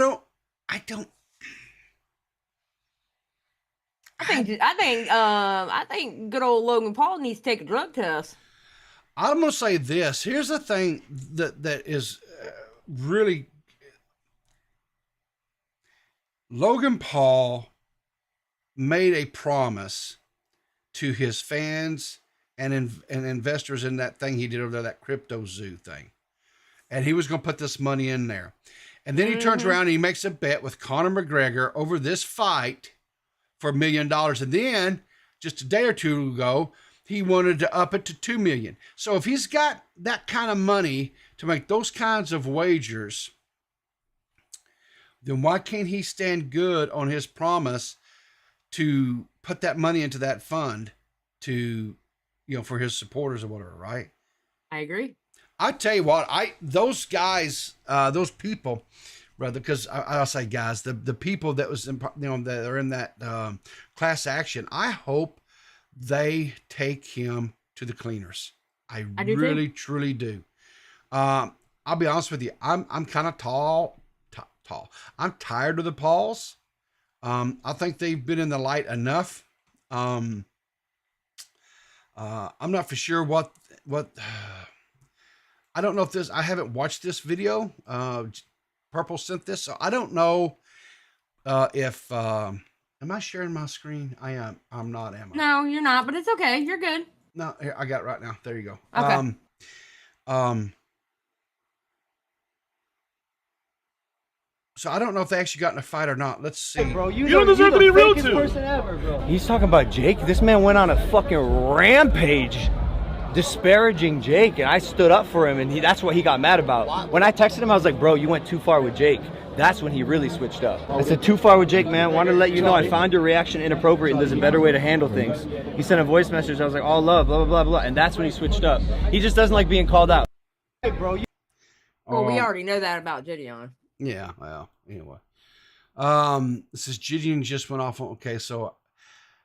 think good old Logan Paul needs to take a drug test. I'm gonna say this. Here's the thing that is really Logan Paul made a promise to his fans and investors in that thing he did over there, that crypto zoo thing, and he was gonna put this money in there, and then he turns around and he makes a bet with Conor McGregor over this fight for $1 million, and then just a day or two ago he wanted to up it to $2 million. So if he's got that kind of money to make those kinds of wagers, then why can't he stand good on his promise to put that money into that fund to, for his supporters or whatever, right? I agree. I tell you what, those guys, those people, brother, because I'll say guys, the people that was that are in that class action, I hope they take him to the cleaners. I really, truly do. I'll be honest with you. I'm kind of tall. I'm tired of the Pauls. I think they've been in the light enough. I'm not for sure what I don't know if this. I haven't watched this video. Purple sent this, so I don't know if. Am I sharing my screen? I am. I'm not, am I? No, you're not, but it's okay. You're good. No, here, I got it right now. There you go. Okay. So I don't know if they actually got in a fight or not. Let's see. Bro, you don't deserve to be real to. He's talking about Jake. This man went on a fucking rampage disparaging Jake, and I stood up for him, and that's what he got mad about. When I texted him, I was like, bro, you went too far with Jake. That's when he really switched up. I said, too far with Jake, man. Wanted to let you know I found your reaction inappropriate and there's a better way to handle things. He sent a voice message. I was like, all love, blah, blah, blah, blah. And that's when he switched up. He just doesn't like being called out. Hey, bro. Well, we already know that about Gideon. Yeah, well, anyway. This is Gideon just went off. Okay, so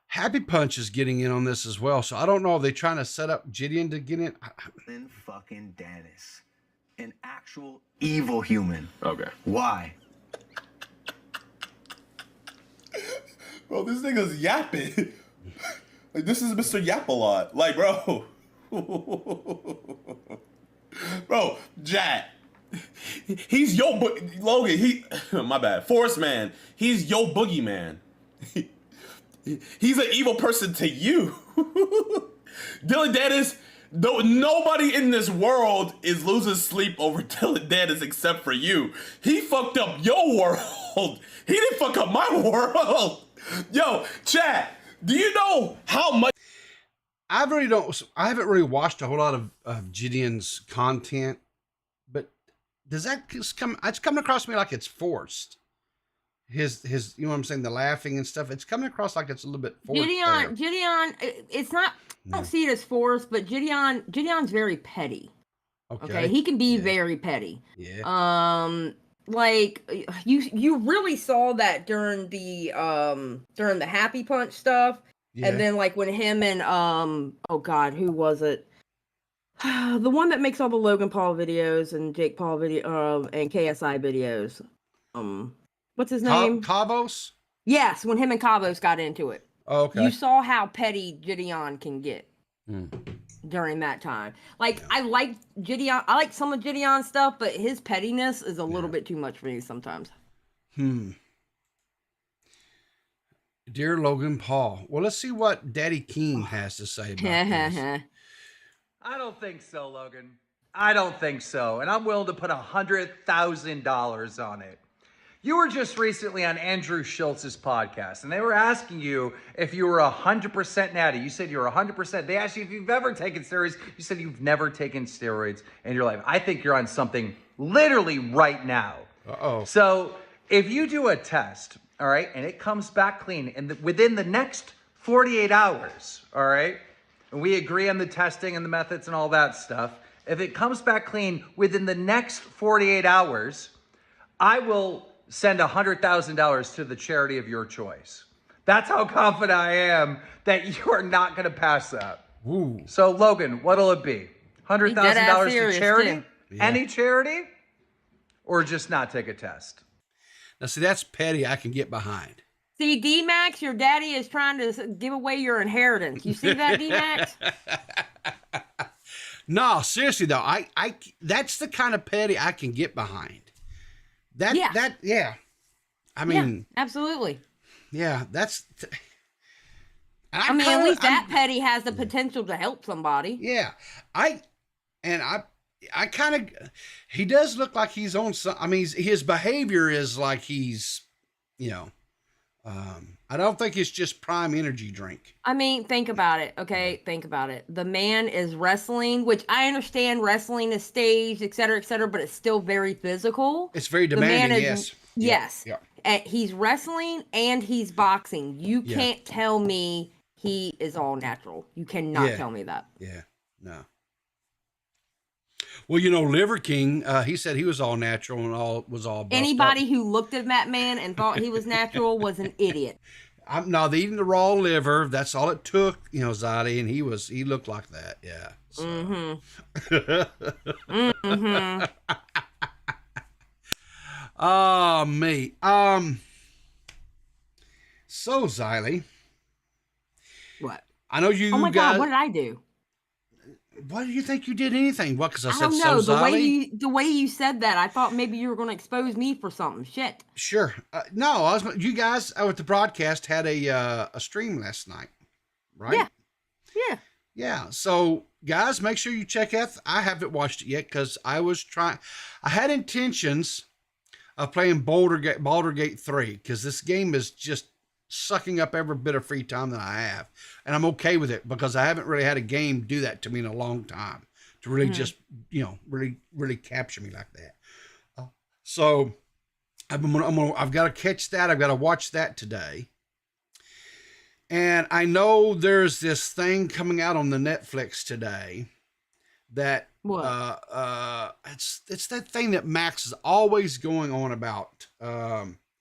Happy Punch is getting in on this as well. So I don't know if they're trying to set up Gideon to get in. Fucking Dennis. An actual evil human. Okay. Why? Bro, this nigga's yapping. Like, this is Mr. Yap-a-Lot. Like, bro. Bro, Jack. He's yo Logan, my bad. Force Man. He's yo boogeyman. He's an evil person to you. Dylan Dennis, nobody in this world is losing sleep over Dylan Dennis except for you. He fucked up your world. He didn't fuck up my world. Yo, chat, do you know how much? I haven't really watched a whole lot of Gideon's content, but does that just come? It's coming across me like it's forced. his you know what I'm saying, the laughing and stuff, it's coming across like it's a little bit forced there. Gideon, it's not. I don't see it as forced, but Gideon's very petty. Okay, he can be very petty. Yeah. Like you really saw that during the Happy Punch stuff, and then like when him and oh god, who was it? The one that makes all the Logan Paul videos and Jake Paul video and KSI videos. What's his name? Cabos? Yes, when him and Cabos got into it. Oh, okay. You saw how petty Gideon can get during that time. Like I like Gideon. I like some of Gideon's stuff, but his pettiness is a little bit too much for me sometimes. Dear Logan Paul. Well, let's see what Daddy King has to say about this. I don't think so, Logan. I don't think so. And I'm willing to put $100,000 on it. You were just recently on Andrew Schultz's podcast, and they were asking you if you were 100% natty. You said you were 100%. They asked you if you've ever taken steroids. You said you've never taken steroids in your life. I think you're on something literally right now. Uh-oh. So if you do a test, all right, and it comes back clean within the next 48 hours, all right, and we agree on the testing and the methods and all that stuff, if it comes back clean within the next 48 hours, I will send $100,000 to the charity of your choice. That's how confident I am that you are not going to pass that. Ooh. So, Logan, what'll it be? $100,000 to charity? Yeah. Any charity? Or just not take a test? Now, see, that's petty. I can get behind. See, D-Max, your daddy is trying to give away your inheritance. You see that, D-Max? No, seriously though, I that's the kind of petty I can get behind. Yeah. I mean, absolutely. Yeah, that's. I mean, at least that petty has the potential to help somebody. Yeah, I kind of. He does look like he's on some. I mean, his behavior is like he's, you know. I don't think it's just prime energy drink. I mean, think about it. Okay, think about it. The man is wrestling, which I understand wrestling is staged, et cetera, but it's still very physical. It's very demanding, yes. Yeah. He's wrestling and he's boxing. You can't tell me he is all natural. You cannot tell me that. Yeah, no. Well, you know, Liver King, he said he was all natural and was all buffed Anybody up. who looked at that man and thought he was natural was an idiot. No, eating the raw liver, that's all it took, you know, Zaddy, and he looked like that, yeah. So. Oh, me. So, Xylee. What? I know you. Oh my guys, God! What did I do? Why do you think you did anything? What? Because I said don't know. so, The way you said that, I thought maybe you were going to expose me for something. Shit. Sure. No, you guys with the broadcast had a stream last night, right? Yeah. So, guys, make sure you check out. I haven't watched it yet because I had intentions of playing Baldur's Gate 3 because this game is just sucking up every bit of free time that I have. And I'm okay with it because I haven't really had a game do that to me in a long time to really just, you know, really capture me like that. So I've got to catch that. I've got to watch that today. And I know there's this thing coming out on the Netflix today that it's that thing that Max is always going on about.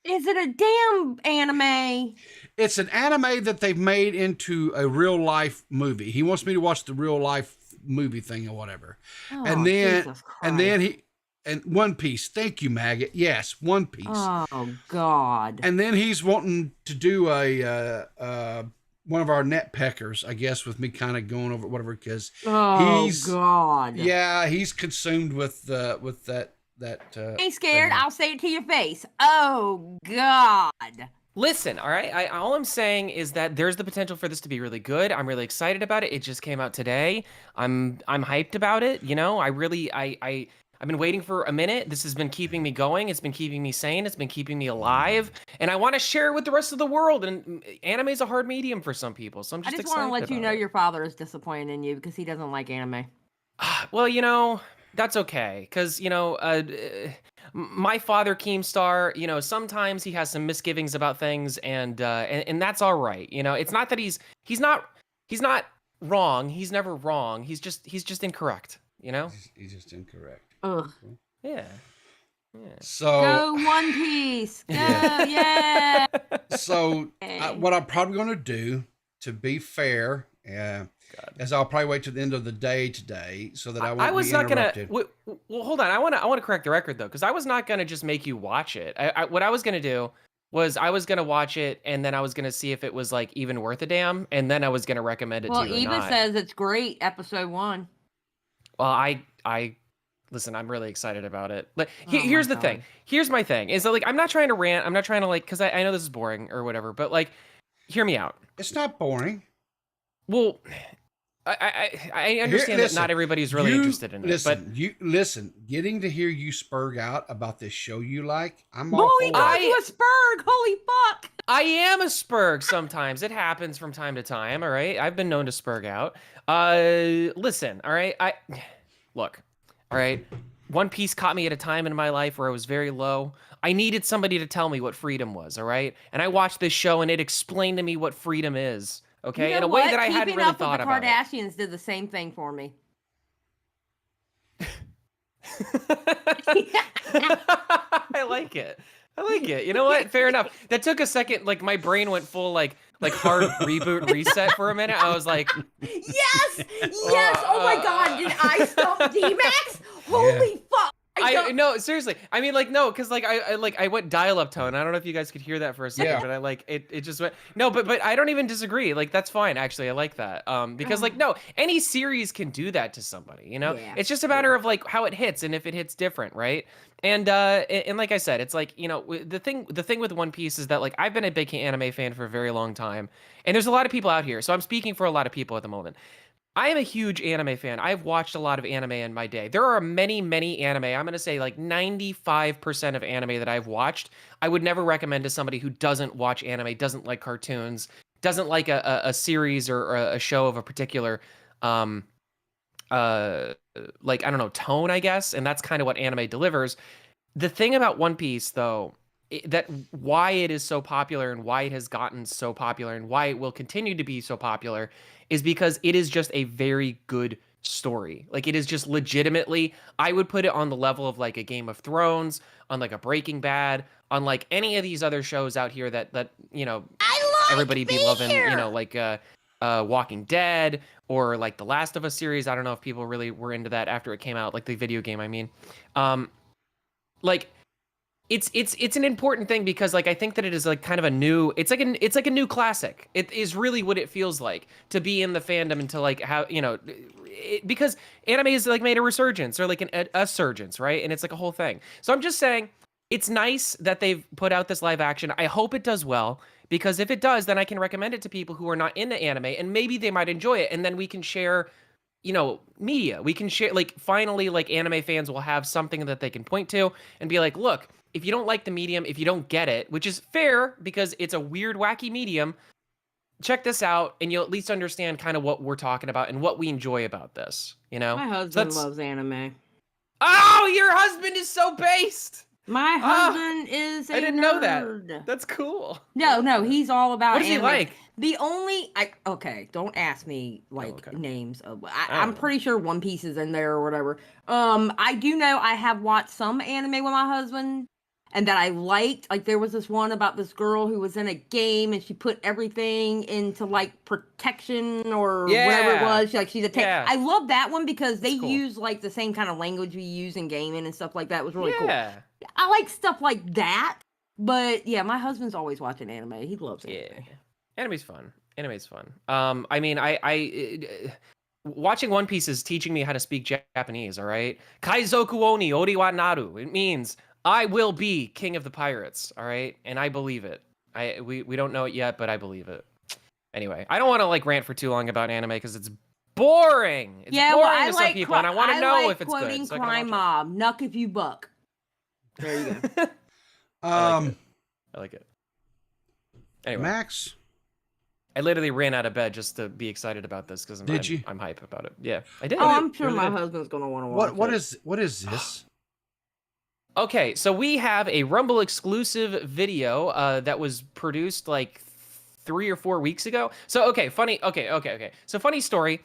Is it a damn anime? It's an anime that they've made into a real life movie. He wants me to watch the real life movie thing or whatever. Oh, and then Jesus Christ. and One Piece. Thank you, Maggot. Yes, One Piece. Oh God. And then he's wanting to do a one of our net peckers, I guess, with me kind of going over whatever, because God. Yeah, he's consumed with that. Ain't scared. I'll say it to your face. Oh God. Listen, all right. All I'm saying is that there's the potential for this to be really good. I'm really excited about it. It just came out today. I'm hyped about it. You know, I've been waiting for a minute. This has been keeping me going. It's been keeping me sane. It's been keeping me alive. And I want to share it with the rest of the world. And anime is a hard medium for some people. So I'm just excited. I just want to let you know your father is disappointed in you because he doesn't like anime. Well, you know, That's okay, because my father Keemstar, sometimes he has some misgivings about things, and that's all right. It's not that he's not wrong. He's never wrong. He's just incorrect. He's just incorrect. Ugh. Yeah. So Go One Piece. Go, yeah. So what I'm probably going to do, to be fair, is I'll probably wait till the end of the day today so that I won't be interrupted. Well, hold on. I want to correct the record though, because I was not gonna just make you watch it. What I was gonna do was I was gonna watch it, and then I was gonna see if it was like even worth a damn, and then I was gonna recommend it to you. Well, Eva says it's great. Episode 1. Well, I listen. I'm really excited about it. But here's the thing. Here's my thing. Is that like I'm not trying to rant. I'm not trying to because I know this is boring or whatever. But like, hear me out. It's not boring. Well, I understand that not everybody's really interested in it. But listen, getting to hear you spurg out about this show you like, I'm all for it. You a spurg, holy fuck! I am a spurg sometimes. It happens from time to time. All right, I've been known to spurg out. Listen, all right, look, all right. One Piece caught me at a time in my life where I was very low. I needed somebody to tell me what freedom was. All right, and I watched this show and it explained to me what freedom is. Okay, in a way that I hadn't really thought about. Keeping Up with the Kardashians did the same thing for me. I like it. You know what? Fair enough. That took a second. Like my brain went full like hard reboot reset for a minute. I was like, yes. Oh my god, did I stump D-Max? Holy fuck. No, seriously. I mean, like, no, because like I went dial-up tone. I don't know if you guys could hear that for a second, but I like it just went no, but I don't even disagree. Like that's fine, actually. I like that. Because like no, any series can do that to somebody, Yeah. It's just a matter of like how it hits and if it hits different, right? And like I said, it's like, the thing with One Piece is that like I've been a big anime fan for a very long time, and there's a lot of people out here, so I'm speaking for a lot of people at the moment. I am a huge anime fan. I've watched a lot of anime in my day. There are many, many anime. I'm going to say like 95% of anime that I've watched, I would never recommend to somebody who doesn't watch anime, doesn't like cartoons, doesn't like a series or a show of a particular, like, I don't know, tone, I guess. And that's kind of what anime delivers. The thing about One Piece, though, that why it is so popular and why it has gotten so popular and why it will continue to be so popular is because it is just a very good story. Like it is just legitimately, I would put it on the level of like a Game of Thrones, on like a Breaking Bad, on like any of these other shows out here that everybody be loving, like Walking Dead or like the Last of Us series. I don't know if people really were into that after it came out, like the video game, I mean. Like it's an important thing because like I think that it is like kind of a new, it's like a new classic. It is really what it feels like to be in the fandom and to like how because anime is like made a resurgence or like a surgence, right? And it's like a whole thing. So I'm just saying it's nice that they've put out this live action. I hope it does well, because if it does, then I can recommend it to people who are not into anime and maybe they might enjoy it, and then we can share media. We can share, like, finally, like, anime fans will have something that they can point to and be like, look, if you don't like the medium, if you don't get it, which is fair because it's a weird, wacky medium, check this out and you'll at least understand kind of what we're talking about and what we enjoy about this, My husband loves anime. Oh, your husband is so based! My husband is a I didn't nerd. know that. That's cool. No, he's all about What does anime. he like? The only, don't ask me, names of, I'm pretty sure One Piece is in there or whatever. I do know I have watched some anime with my husband, and that I liked. Like, there was this one about this girl who was in a game, and she put everything into, like, protection or whatever it was. She's a tech. I love that one because they use, like, the same kind of language we use in gaming and stuff like that. It was really cool. I like stuff like that. But, yeah, my husband's always watching anime. He loves anime. Yeah. Anime's fun. I mean, I watching One Piece is teaching me how to speak Japanese, all right? Kaizoku oni ori wa naru. It means I will be king of the pirates, all right? And I believe it. We don't know it yet, but I believe it. Anyway, I don't want to like rant for too long about anime because it's boring. It's boring to some people, and I want to know if it's good. Quoting Crime Mob, Nuck if you buck. There you go. I like it. Anyway. Max, I literally ran out of bed just to be excited about this because I'm hype about it. Yeah, I did. Oh, I'm sure really my did. husband's gonna want to watch What is this? Okay, so we have a Rumble exclusive video that was produced like 3 or 4 weeks ago. So okay, funny. Okay. So funny story.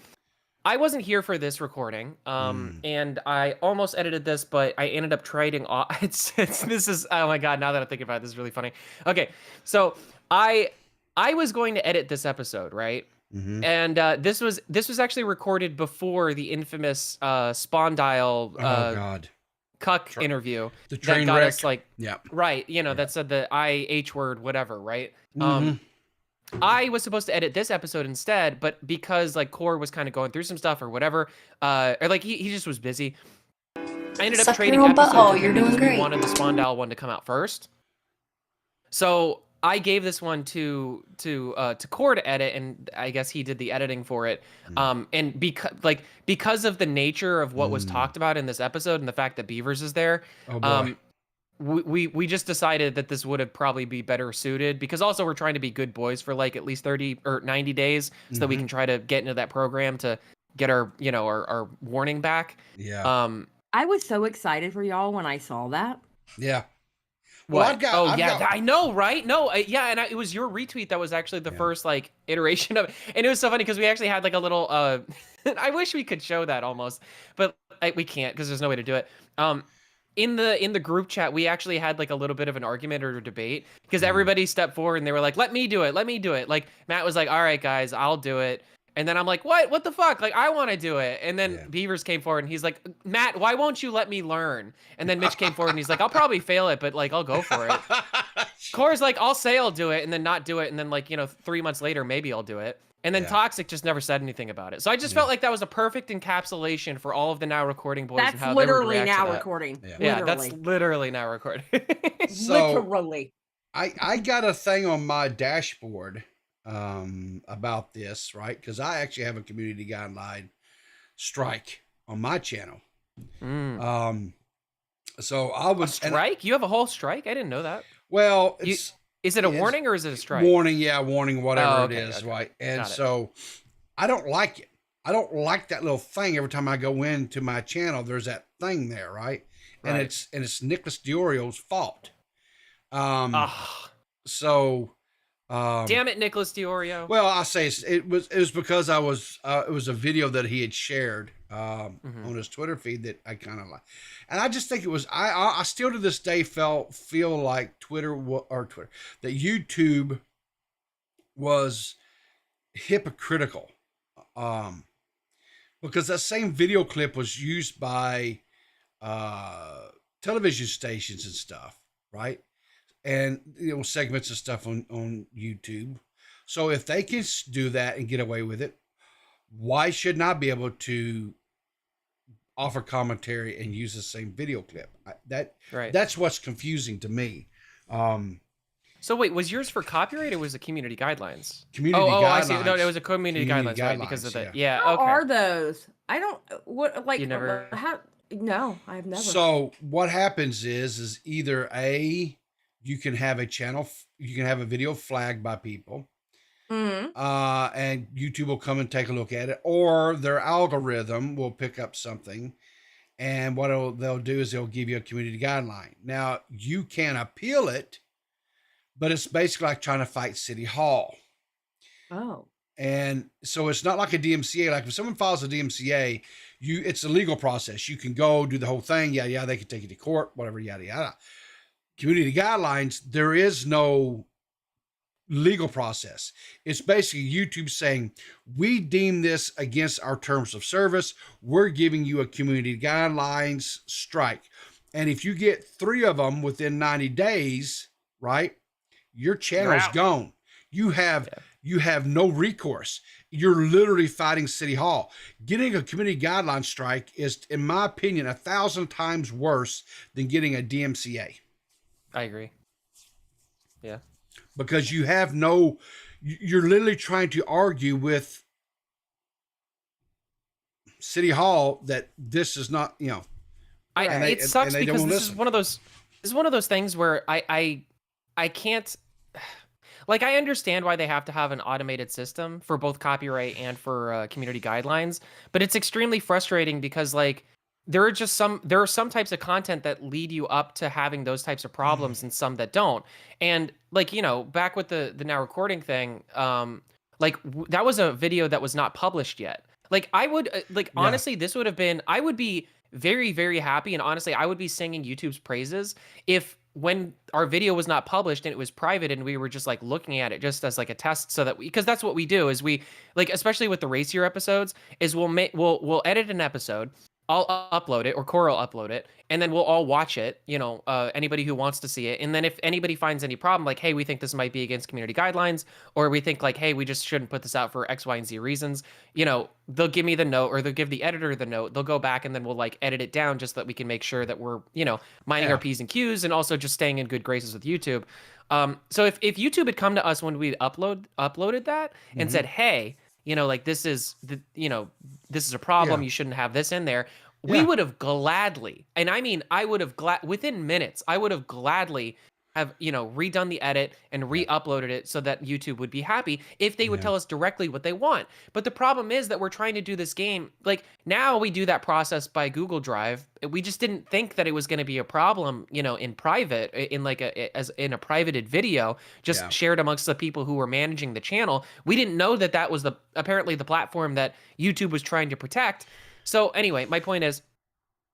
I wasn't here for this recording, and I almost edited this, but I ended up trading off. This is, oh my god! Now that I think about it, this is really funny. Okay, so I was going to edit this episode, right? And this was actually recorded before the infamous Spondyle cuck interview the train that got wreck. us like right, that said the IH word, whatever, right? I was supposed to edit this episode instead, but because like Core was kind of going through some stuff or whatever, or like he just was busy. I ended up Suck trading your own episodes butthole, with you're him doing because we great. wanted the Spondyle one to come out first. So I gave this one to Core to edit, and I guess he did the editing for it. And because of the nature of what was talked about in this episode and the fact that Beavers is there, we just decided that this would have probably be better suited, because also we're trying to be good boys for like at least 30 or 90 days so that we can try to get into that program to get our our warning back. I was so excited for y'all when I saw that. Well, I know, right? No, it was your retweet that was actually the first like iteration of it, and it was so funny because we actually had like a little. I wish we could show that almost, but we can't because there's no way to do it. In the group chat, we actually had like a little bit of an argument or debate because everybody stepped forward and they were like, "Let me do it, let me do it." Like Matt was like, "All right, guys, I'll do it." And then I'm like, what the fuck? Like, I want to do it. And then Beavers came forward and he's like, "Matt, why won't you let me learn?" And then Mitch came forward and he's like, "I'll probably fail it, but like, I'll go for it." Core's like, "I'll say I'll do it and then not do it. And then like, 3 months later, maybe I'll do it." And then Toxic just never said anything about it. So I just felt like that was a perfect encapsulation for all of the Now Recording boys and how they would react to that. Recording. Yeah, that's literally Now Recording. So, literally. I got a thing on my dashboard about this, right? Because I actually have a community guideline strike on my channel. So I was a strike. You have a whole strike? I didn't know that. Well, is it a warning or is it a strike? Warning, warning, whatever it is, right? And so I don't like it. I don't like that little thing. Every time I go into my channel, there's that thing there, right? And it's Nicholas Diorio's fault. So damn it, Nicholas Diorio. Well, I'll say it was because I was it was a video that he had shared on his Twitter feed that I kind of like, and I just think it was I still to this day feel like that YouTube was hypocritical, because that same video clip was used by television stations and stuff, right? And segments of stuff on YouTube. So if they can do that and get away with it, why shouldn't I be able to offer commentary and use the same video clip? That's what's confusing to me. So wait, was yours for copyright or was it community guidelines? Community guidelines. I see. No, it was a community guidelines, right? Because of that. Yeah. How okay. are those? I don't. What like? You never. No, I've never. So what happens is either you can have a channel, you can have a video flagged by people, and YouTube will come and take a look at it, or their algorithm will pick up something, and what they'll do is they'll give you a community guideline. Now, you can appeal it, but it's basically like trying to fight City Hall. Oh. And so it's not like a DMCA. Like if someone files a DMCA, it's a legal process. You can go do the whole thing. Yeah, they can take you to court, whatever, yada, yada. Community guidelines, there is no legal process. It's basically YouTube saying, we deem this against our terms of service. We're giving you a community guidelines strike. And if you get 3 of them within 90 days, right, your channel's gone. You have no recourse. You're literally fighting City Hall. Getting a community guideline strike is, in my opinion, 1,000 times worse than getting a DMCA. I agree. Yeah. Because you're literally trying to argue with City Hall that this is not, it sucks because this is one of those things where I can't, like I understand why they have to have an automated system for both copyright and for community guidelines, but it's extremely frustrating because like there are some types of content that lead you up to having those types of problems and some that don't. And like, you know, back with the now recording thing, that was a video that was not published yet. Like I would honestly, this would have been, I would be very, very happy. And honestly, I would be singing YouTube's praises if when our video was not published and it was private and we were just like looking at it just as like a test so that because that's what we do is we like, especially with the racier episodes is we'll edit an episode. I'll upload it or Cora will upload it and then we'll all watch it, you know, anybody who wants to see it. And then if anybody finds any problem, like, hey, we think this might be against community guidelines, or we think like, hey, we just shouldn't put this out for X, Y, and Z reasons, you know, they'll give me the note or they'll give the editor the note. They'll go back and then we'll like edit it down just so that we can make sure that we're, you know, minding our P's and Q's and also just staying in good graces with YouTube. So if YouTube had come to us when we uploaded that and said, hey, you know, like this is this is a problem. You shouldn't have this in there. We would have gladly, and I mean, I would have within minutes, I would have gladly have, you know, redone the edit and re-uploaded it so that YouTube would be happy if they would tell us directly what they want. But the problem is that we're trying to do this game. Like now we do that process by Google Drive. We just didn't think that it was going to be a problem, you know, in private, in like in a privated video, just shared amongst the people who were managing the channel. We didn't know that that was apparently the platform that YouTube was trying to protect. So anyway, my point is,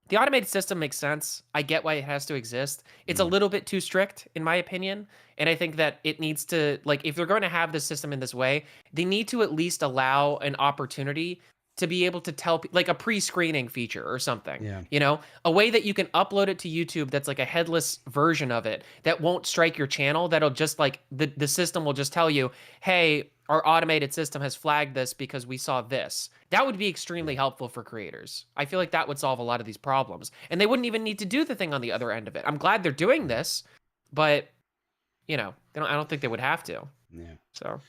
the automated system makes sense. I get why it has to exist. It's a little bit too strict, in my opinion. And I think that it needs to, like, if they're going to have this system in this way, they need to at least allow an opportunity to be able to tell, like a pre-screening feature or something, you know, a way that you can upload it to YouTube that's like a headless version of it that won't strike your channel. That'll just like, the system will just tell you, hey, our automated system has flagged this because we saw this. That would be extremely helpful for creators. I feel like that would solve a lot of these problems. And they wouldn't even need to do the thing on the other end of it. I'm glad they're doing this, but, you know, I don't think they would have to. Yeah. So.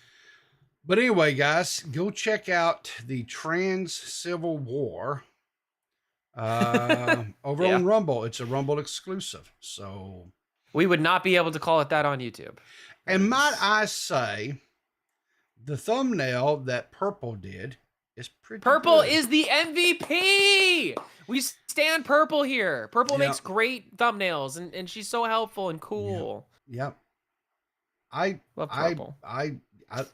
But anyway, guys, go check out the Trans Civil War over on Rumble. It's a Rumble exclusive. So we would not be able to call it that on YouTube. And might I say, the thumbnail that Purple did is pretty Purple good. is the MVP. We stand Purple here. Purple makes great thumbnails and she's so helpful and cool. Yep. I love Purple.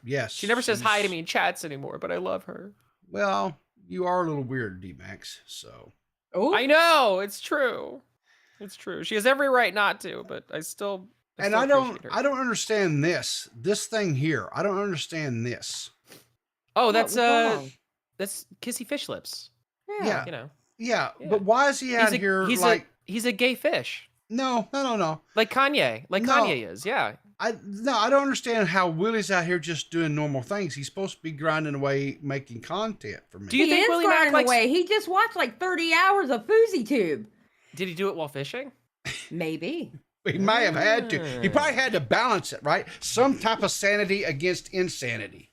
Yes. She never says hi to me in chats anymore, but I love her. Well, you are a little weird, D-Max, so. Oh, I know. It's true. It's true. She has every right not to, but I still don't understand this thing here. I don't understand this. Oh, that's Kissy Fish Lips. Yeah. You know. Yeah, but why is he out here he's a gay fish. No. Like Kanye. Kanye is, yeah. I don't understand how Willie's out here just doing normal things. He's supposed to be grinding away making content for me. Do you think Willie Mac likes... away? He just watched like 30 hours of FouseyTube. Did he do it while fishing? Maybe. He might have had to. He probably had to balance it, right? Some type of sanity against insanity.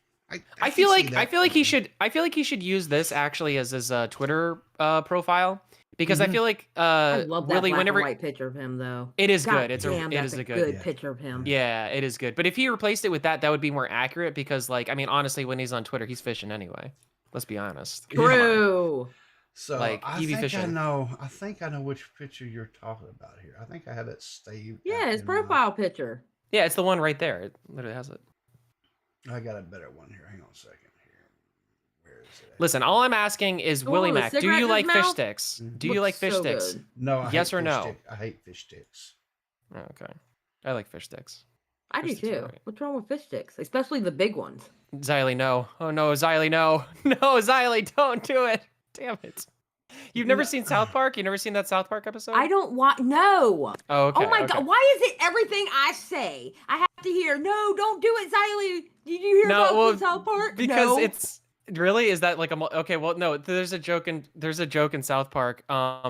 I feel like he should use this actually as his Twitter profile. Because I feel like I love that Willie, black whenever and white picture of him though. It is good. It is a good picture of him. Yeah, it is good. But if he replaced it with that would be more accurate because like, I mean, honestly, when he's on Twitter, he's fishing anyway. Let's be honest. True. So like, I think I know which picture you're talking about here. I think I have it saved. Yeah, his profile picture. Yeah, it's the one right there. It literally has it. I got a better one here. Hang on a second. Listen, all I'm asking is, Willie Mac, do you like fish sticks? Do you like fish sticks? No. Yes or no? I hate fish sticks. Okay. I like fish sticks. I do too. What's wrong with fish sticks? Especially the big ones. Xylee, no. Oh no, Xylee, no. No, Xylee, don't do it. Damn it. You've never seen South Park? You've never seen that South Park episode? I don't want, no. Oh, okay. Oh my God. Why is it everything I say I have to hear, no, don't do it, Xylee. Did you hear about South Park? Because it's, really? Is that like okay, well, no, there's a joke in South Park.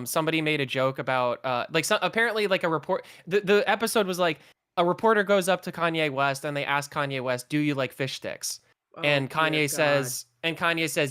Somebody made a joke about apparently like a report, the episode was like a reporter goes up to Kanye West and they ask Kanye West, do you like fish sticks? And Kanye says,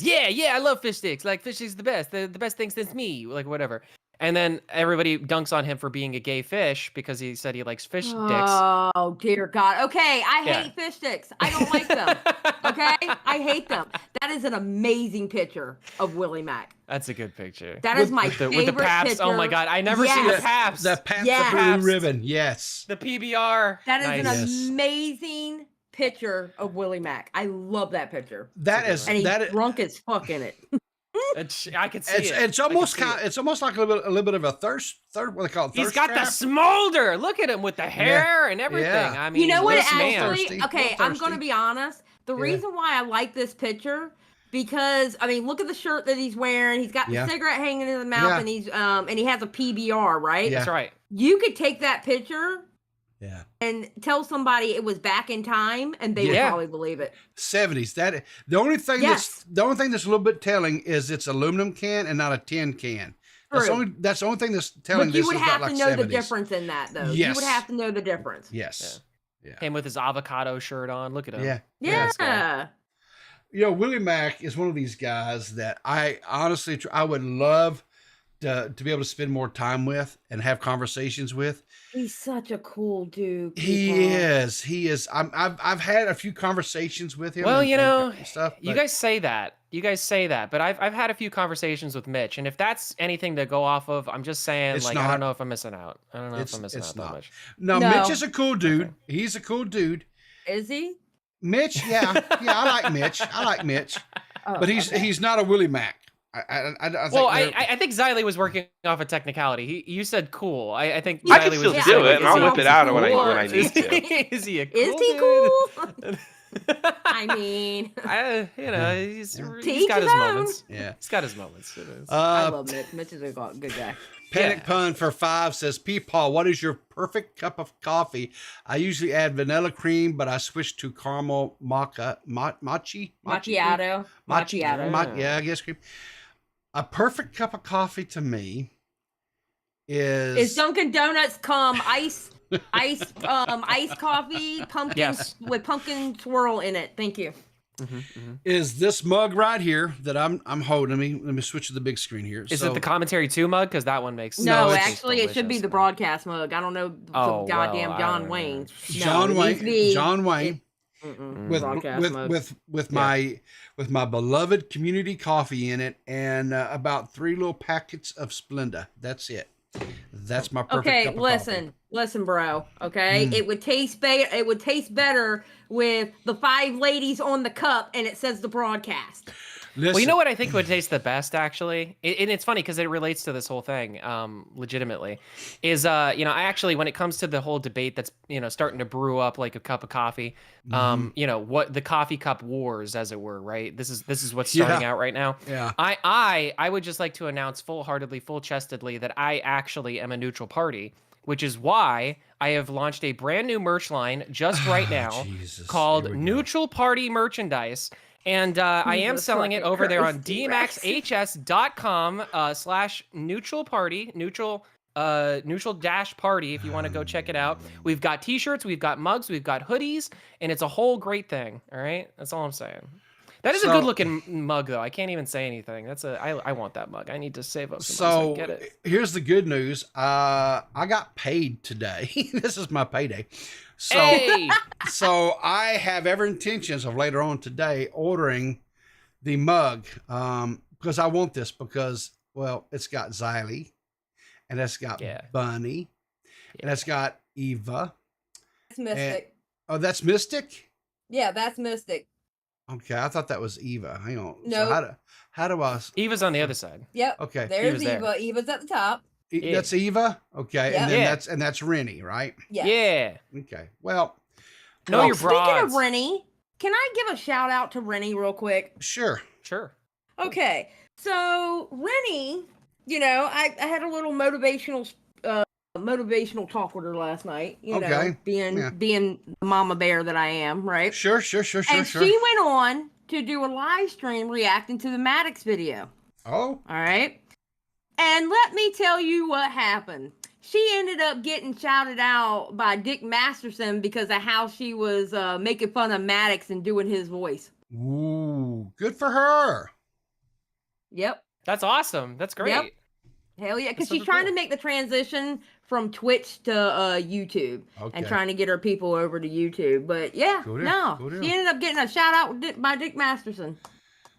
yeah, I love fish sticks. Like fish sticks is the best. The best thing since me, like whatever. And then everybody dunks on him for being a gay fish because he said he likes fish dicks. Oh, dear God. Okay, I hate fish sticks. I don't like them. Okay? I hate them. That is an amazing picture of Willie Mack. That's a good picture. That is my favorite with the Paps. picture. Oh my God, I never seen the Paps. The Paps blue ribbon. Yes. The PBR. That is an amazing picture of Willie Mack. I love that picture. And he's drunk as fuck in it. I can see it. It's almost it's almost like a little bit of a thirst. What they call it? He's got the smolder. Look at him with the hair and everything. Yeah. I mean, you know what? Actually, okay, I'm going to be honest. The reason why I like this picture because I mean, look at the shirt that he's wearing. He's got the cigarette hanging in his mouth, and he's and he has a PBR, right? That's right. You could take that picture. Yeah. And tell somebody it was back in time, and they would probably believe it. 70s. The only thing that's a little bit telling is it's aluminum can and not a tin can. That's the only thing that's telling. But you would have like to know 70s. the difference in that, though. Yes. You would have to know the difference. Yes. Yeah. Came with his avocado shirt on. Look at him. Yeah. You know, Willie Mack is one of these guys that I honestly I would love to be able to spend more time with and have conversations with. He's such a cool dude. He is. I've had a few conversations with him. Well, and stuff. You guys say that. But I've had a few conversations with Mitch, and if that's anything to go off of, I'm just saying, I don't know if I'm missing out. I don't know if I'm missing out that much. No, Mitch is a cool dude. Okay. He's a cool dude. Is he? Mitch, yeah, I like Mitch. But he's not a Willie Mack. I think Xylee was working off a technicality. You said cool. I think I can still do it, and I'll whip it out when I need to. Is he cool? I mean, he's got his moments. Yeah, he's got his moments. I love Mitch. Mitch is a good guy. Panic Pun for 5 says, Paul, what is your perfect cup of coffee? I usually add vanilla cream, but I switch to caramel macchiato. Yeah, I guess cream. A perfect cup of coffee to me is Dunkin' Donuts iced coffee, pumpkin with pumpkin swirl in it. Thank you. Is this mug right here that I'm holding? Let me switch to the big screen here. Is it the commentary 2 mug? Because that one makes no. Actually, it should be the broadcast mug. I don't know the goddamn John Wayne. John Wayne. With my beloved community coffee in it and about 3 little packets of Splenda. That's it. That's my perfect cup of coffee. Listen, bro. Okay, it would taste better. It would taste better with the 5 ladies on the cup, and it says the broadcast. Well, you know what I think would taste the best, actually, and it's funny because it relates to this whole thing, legitimately, is I actually, when it comes to the whole debate that's starting to brew up like a cup of coffee, what the coffee cup wars, as it were, right? This is what's starting out right now. Yeah. I would just like to announce full-chestedly that I actually am a neutral party, which is why I have launched a brand new merch line just right now called Neutral Party Merchandise. And I am selling it over there on dmaxhs.com/neutral party, neutral dash party, if you want to go check it out. We've got t-shirts, we've got mugs, we've got hoodies, and it's a whole great thing. All right. That's all I'm saying. That is a good looking mug, though. I can't even say anything. I want that mug. I need to save up some money so I can get it. Here's the good news. I got paid today. This is my payday. So, so I have every intentions of later on today ordering the mug because I want this because, well, it's got Xylee and it's got Bunny and it's got Eva. That's Mystic. That's Mystic? Yeah, that's Mystic. Okay, I thought that was Eva. Hang on. No. So how do I? Eva's on the other side. Yep. Okay. There's Eva. Eva's at the top. That's Eva. Okay, Yep. and then that's Rennie, right? Yeah. Okay. Well, your broads. Speaking of Rennie, can I give a shout out to Rennie real quick? Sure. Okay, so Rennie, I had a little motivational talk with her last night. Being the mama bear that I am, right? Sure. And she went on to do a live stream reacting to the Maddox video. Oh. All right. And let me tell you what happened. She ended up getting shouted out by Dick Masterson because of how she was making fun of Maddox and doing his voice. Ooh, good for her. Yep. That's awesome. That's great. Yep. Hell yeah, because she's trying to make the transition from Twitch to YouTube and trying to get her people over to YouTube. But yeah, she ended up getting a shout out by Dick Masterson.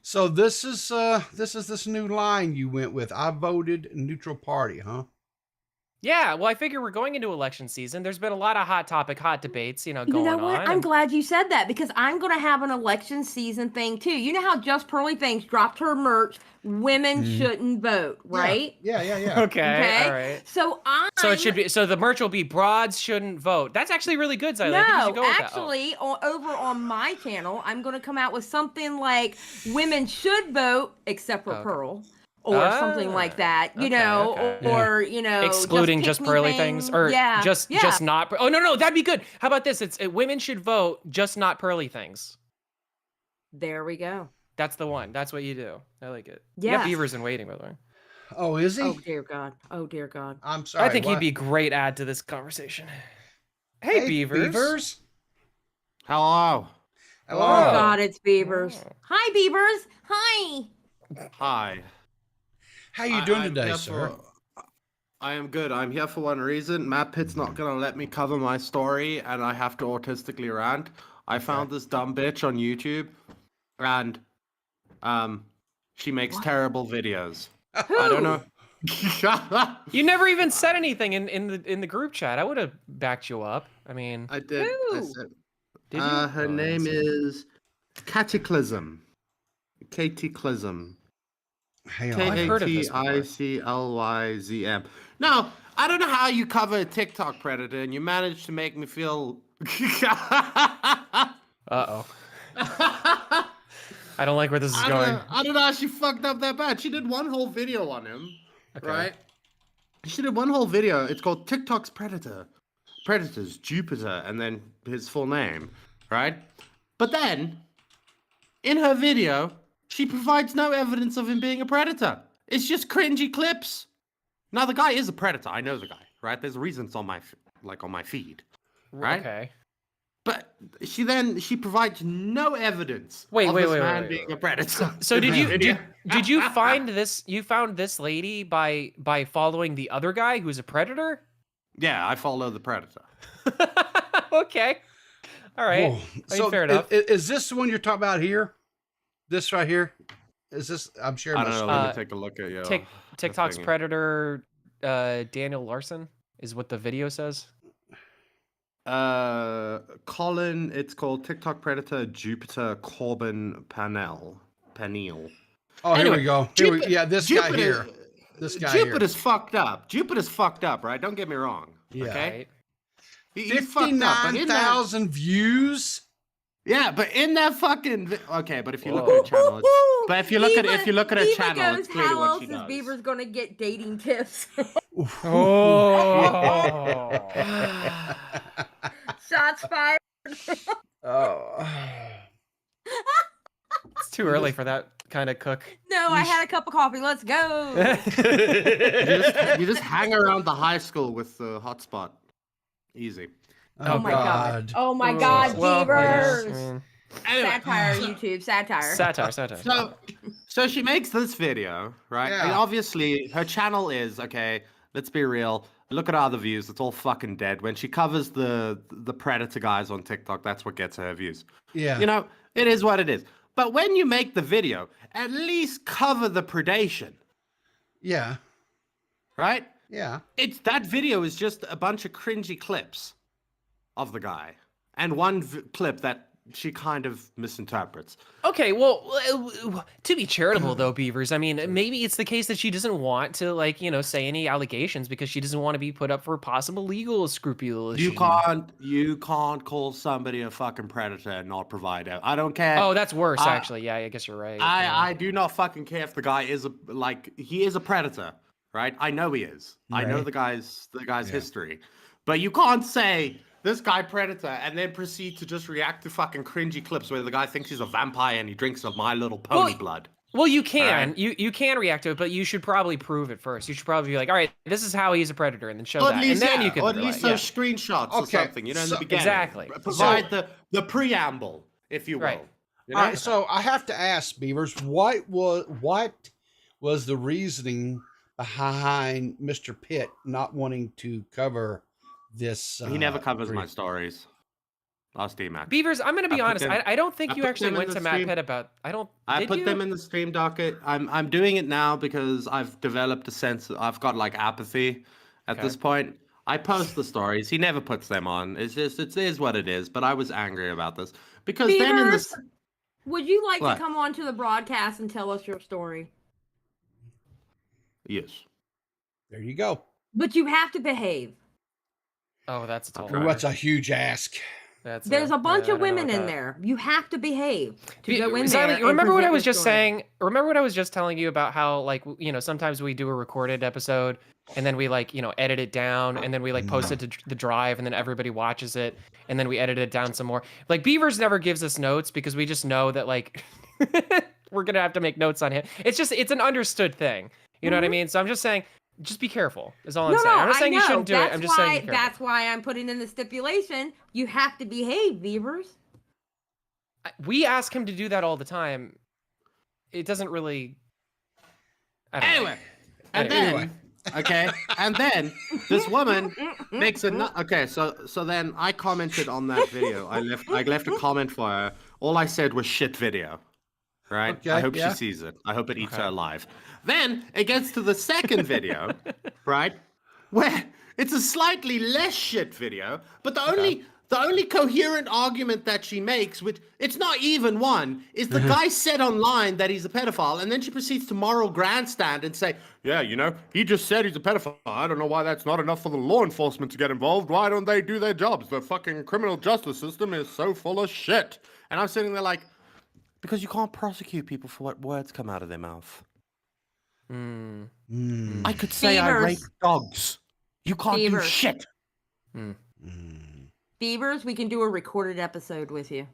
So this is this new line you went with. I voted neutral party, huh? Yeah, well, I figure we're going into election season. There's been a lot of hot debates, going on. You know what? I'm glad you said that because I'm going to have an election season thing too. You know how Just Pearly Things dropped her merch, women shouldn't vote, right? Yeah. Okay, all right. So it should be, so the merch will be broads shouldn't vote. That's actually really good, Xylee. No, actually, over on my channel, I'm going to come out with something like women should vote except for Pearl. Or something like that, or excluding just pearly things, or just not. Oh no, that'd be good. How about this? It's women should vote, just not pearly things. There we go. That's the one. That's what you do. I like it. Yeah. Beaver's in waiting, by the way. Oh, is he? Oh dear God. I'm sorry. I think he'd be great add to this conversation. Hey Beavers. Hello. Oh God, it's Beavers. Hi Beavers. Hi. Hi. How you doing today, sir? I am good. I'm here for one reason. Matt Pitt's not going to let me cover my story, and I have to autistically rant. I found this dumb bitch on YouTube, and she makes terrible videos. Who? I don't know. You never even said anything in the group chat. I would have backed you up. I mean, I did. Who? I said, did you? her name is Cataclysm. Cataclysm. I've heard of this before. K-A-T-I-C-L-Y-Z-M. No, I don't know how you cover a TikTok predator and you manage to make me feel. Uh-oh. I don't like where this is going. I don't know how she fucked up that bad. She did one whole video on him, right? She did one whole video. It's called TikTok's Predator. Predators, Jupiter, and then his full name, right? But then, in her video, she provides no evidence of him being a predator. It's just cringy clips. Now, the guy is a predator. I know the guy, right? There's reasons on my feed, right? Okay. But she provides no evidence of this man being a predator. So did you find this? You found this lady by following the other guy who's a predator? Yeah, I follow the predator. Okay. All right. Whoa. I mean, fair enough. Is this the one you're talking about here? This right here? Is this? I'm sure. I don't know. Let me take a look at your TikTok's predator, Daniel Larson is what the video says. Colin, it's called TikTok Predator Jupiter Corbin Panel. Oh, anyway, here we go. This guy here. This guy Jupiter's fucked up. Jupiter's fucked up, right? Don't get me wrong. Yeah. Okay. He's 59,000 views. Yeah, but in that fucking but if you look at her channel, it's clearly what she does. Beaver's gonna get dating tips. Shots fired. It's too early for that kind of cook. No, I had a cup of coffee. Let's go. you just hang around the high school with the hotspot. Easy. Oh my god. Oh my god, Beavers. Anyway. Satire, YouTube, satire. So she makes this video, right? Yeah. And obviously her channel is, okay, let's be real. Look at all the views. It's all fucking dead. When she covers the predator guys on TikTok, that's what gets her views. Yeah. You know, it is what it is. But when you make the video, at least cover the predation. Yeah. Right? Yeah. That video is just a bunch of cringy clips of the guy. And one clip that she kind of misinterprets. Okay, well, to be charitable though, Beavers, I mean, maybe it's the case that she doesn't want to, say any allegations because she doesn't want to be put up for possible legal scrupulous. You can't call somebody a fucking predator and not provide it. I don't care. Oh, that's worse, actually. Yeah, I guess you're right. I do not fucking care if the guy is he is a predator, right? I know he is. Right. I know the guy's history, but you can't say this guy predator and then proceed to just react to fucking cringy clips where the guy thinks he's a vampire and he drinks of My Little Pony blood. Well, you can. Right? You can react to it, but you should probably prove it first. You should probably be like, all right, this is how he's a predator, and then show that. And then you can. Or at least those screenshots or something, in the beginning. Exactly. Provide the preamble, if you will. Right. You know? All right, so I have to ask, Beavers, what was the reasoning behind Mr. Pitt not wanting to cover this. He never covers brief. my stories. Last D-Mac. Beavers, I'm going to be honest. I don't think you actually went to Matt stream. Pitt about. I put them in the stream docket. I'm doing it now because I've developed a sense. I've got like apathy at this point. I post the stories. He never puts them on. It's just it is what it is. But I was angry about this because Beavers, then in this. Would you like What? to come on to the broadcast and tell us your story? Yes. There you go. But you have to behave. Oh, that's a tall. What's a huge ask? There's a bunch of women in there. You have to behave to go in there. You remember what I was just saying? Remember what I was just telling you about how, like, sometimes we do a recorded episode and then we, like, edit it down and then we, like, post it to the drive and then everybody watches it and then we edit it down some more. Like, Beavers never gives us notes because we just know that, like, we're going to have to make notes on him. It's an understood thing. You know what I mean? So I'm just saying, just be careful is all I'm saying. I'm not saying you shouldn't do it. I'm just saying be careful. That's why I'm putting in the stipulation. You have to behave, Beavers. We ask him to do that all the time. It doesn't really. Anyway, okay, and then this woman makes a okay. So then I commented on that video. I left a comment for her. All I said was shit video. Right? Okay, I hope yeah. she sees it. I hope it eats her alive. Then it gets to the second video, right? Where it's a slightly less shit video, but the only coherent argument that she makes, which it's not even one, is the guy said online that he's a pedophile, and then she proceeds to moral grandstand and say, yeah, he just said he's a pedophile. I don't know why that's not enough for the law enforcement to get involved. Why don't they do their jobs? The fucking criminal justice system is so full of shit. And I'm sitting there like, because you can't prosecute people for what words come out of their mouth. I could say I rape dogs. You can't do shit. Beavers, we can do a recorded episode with you.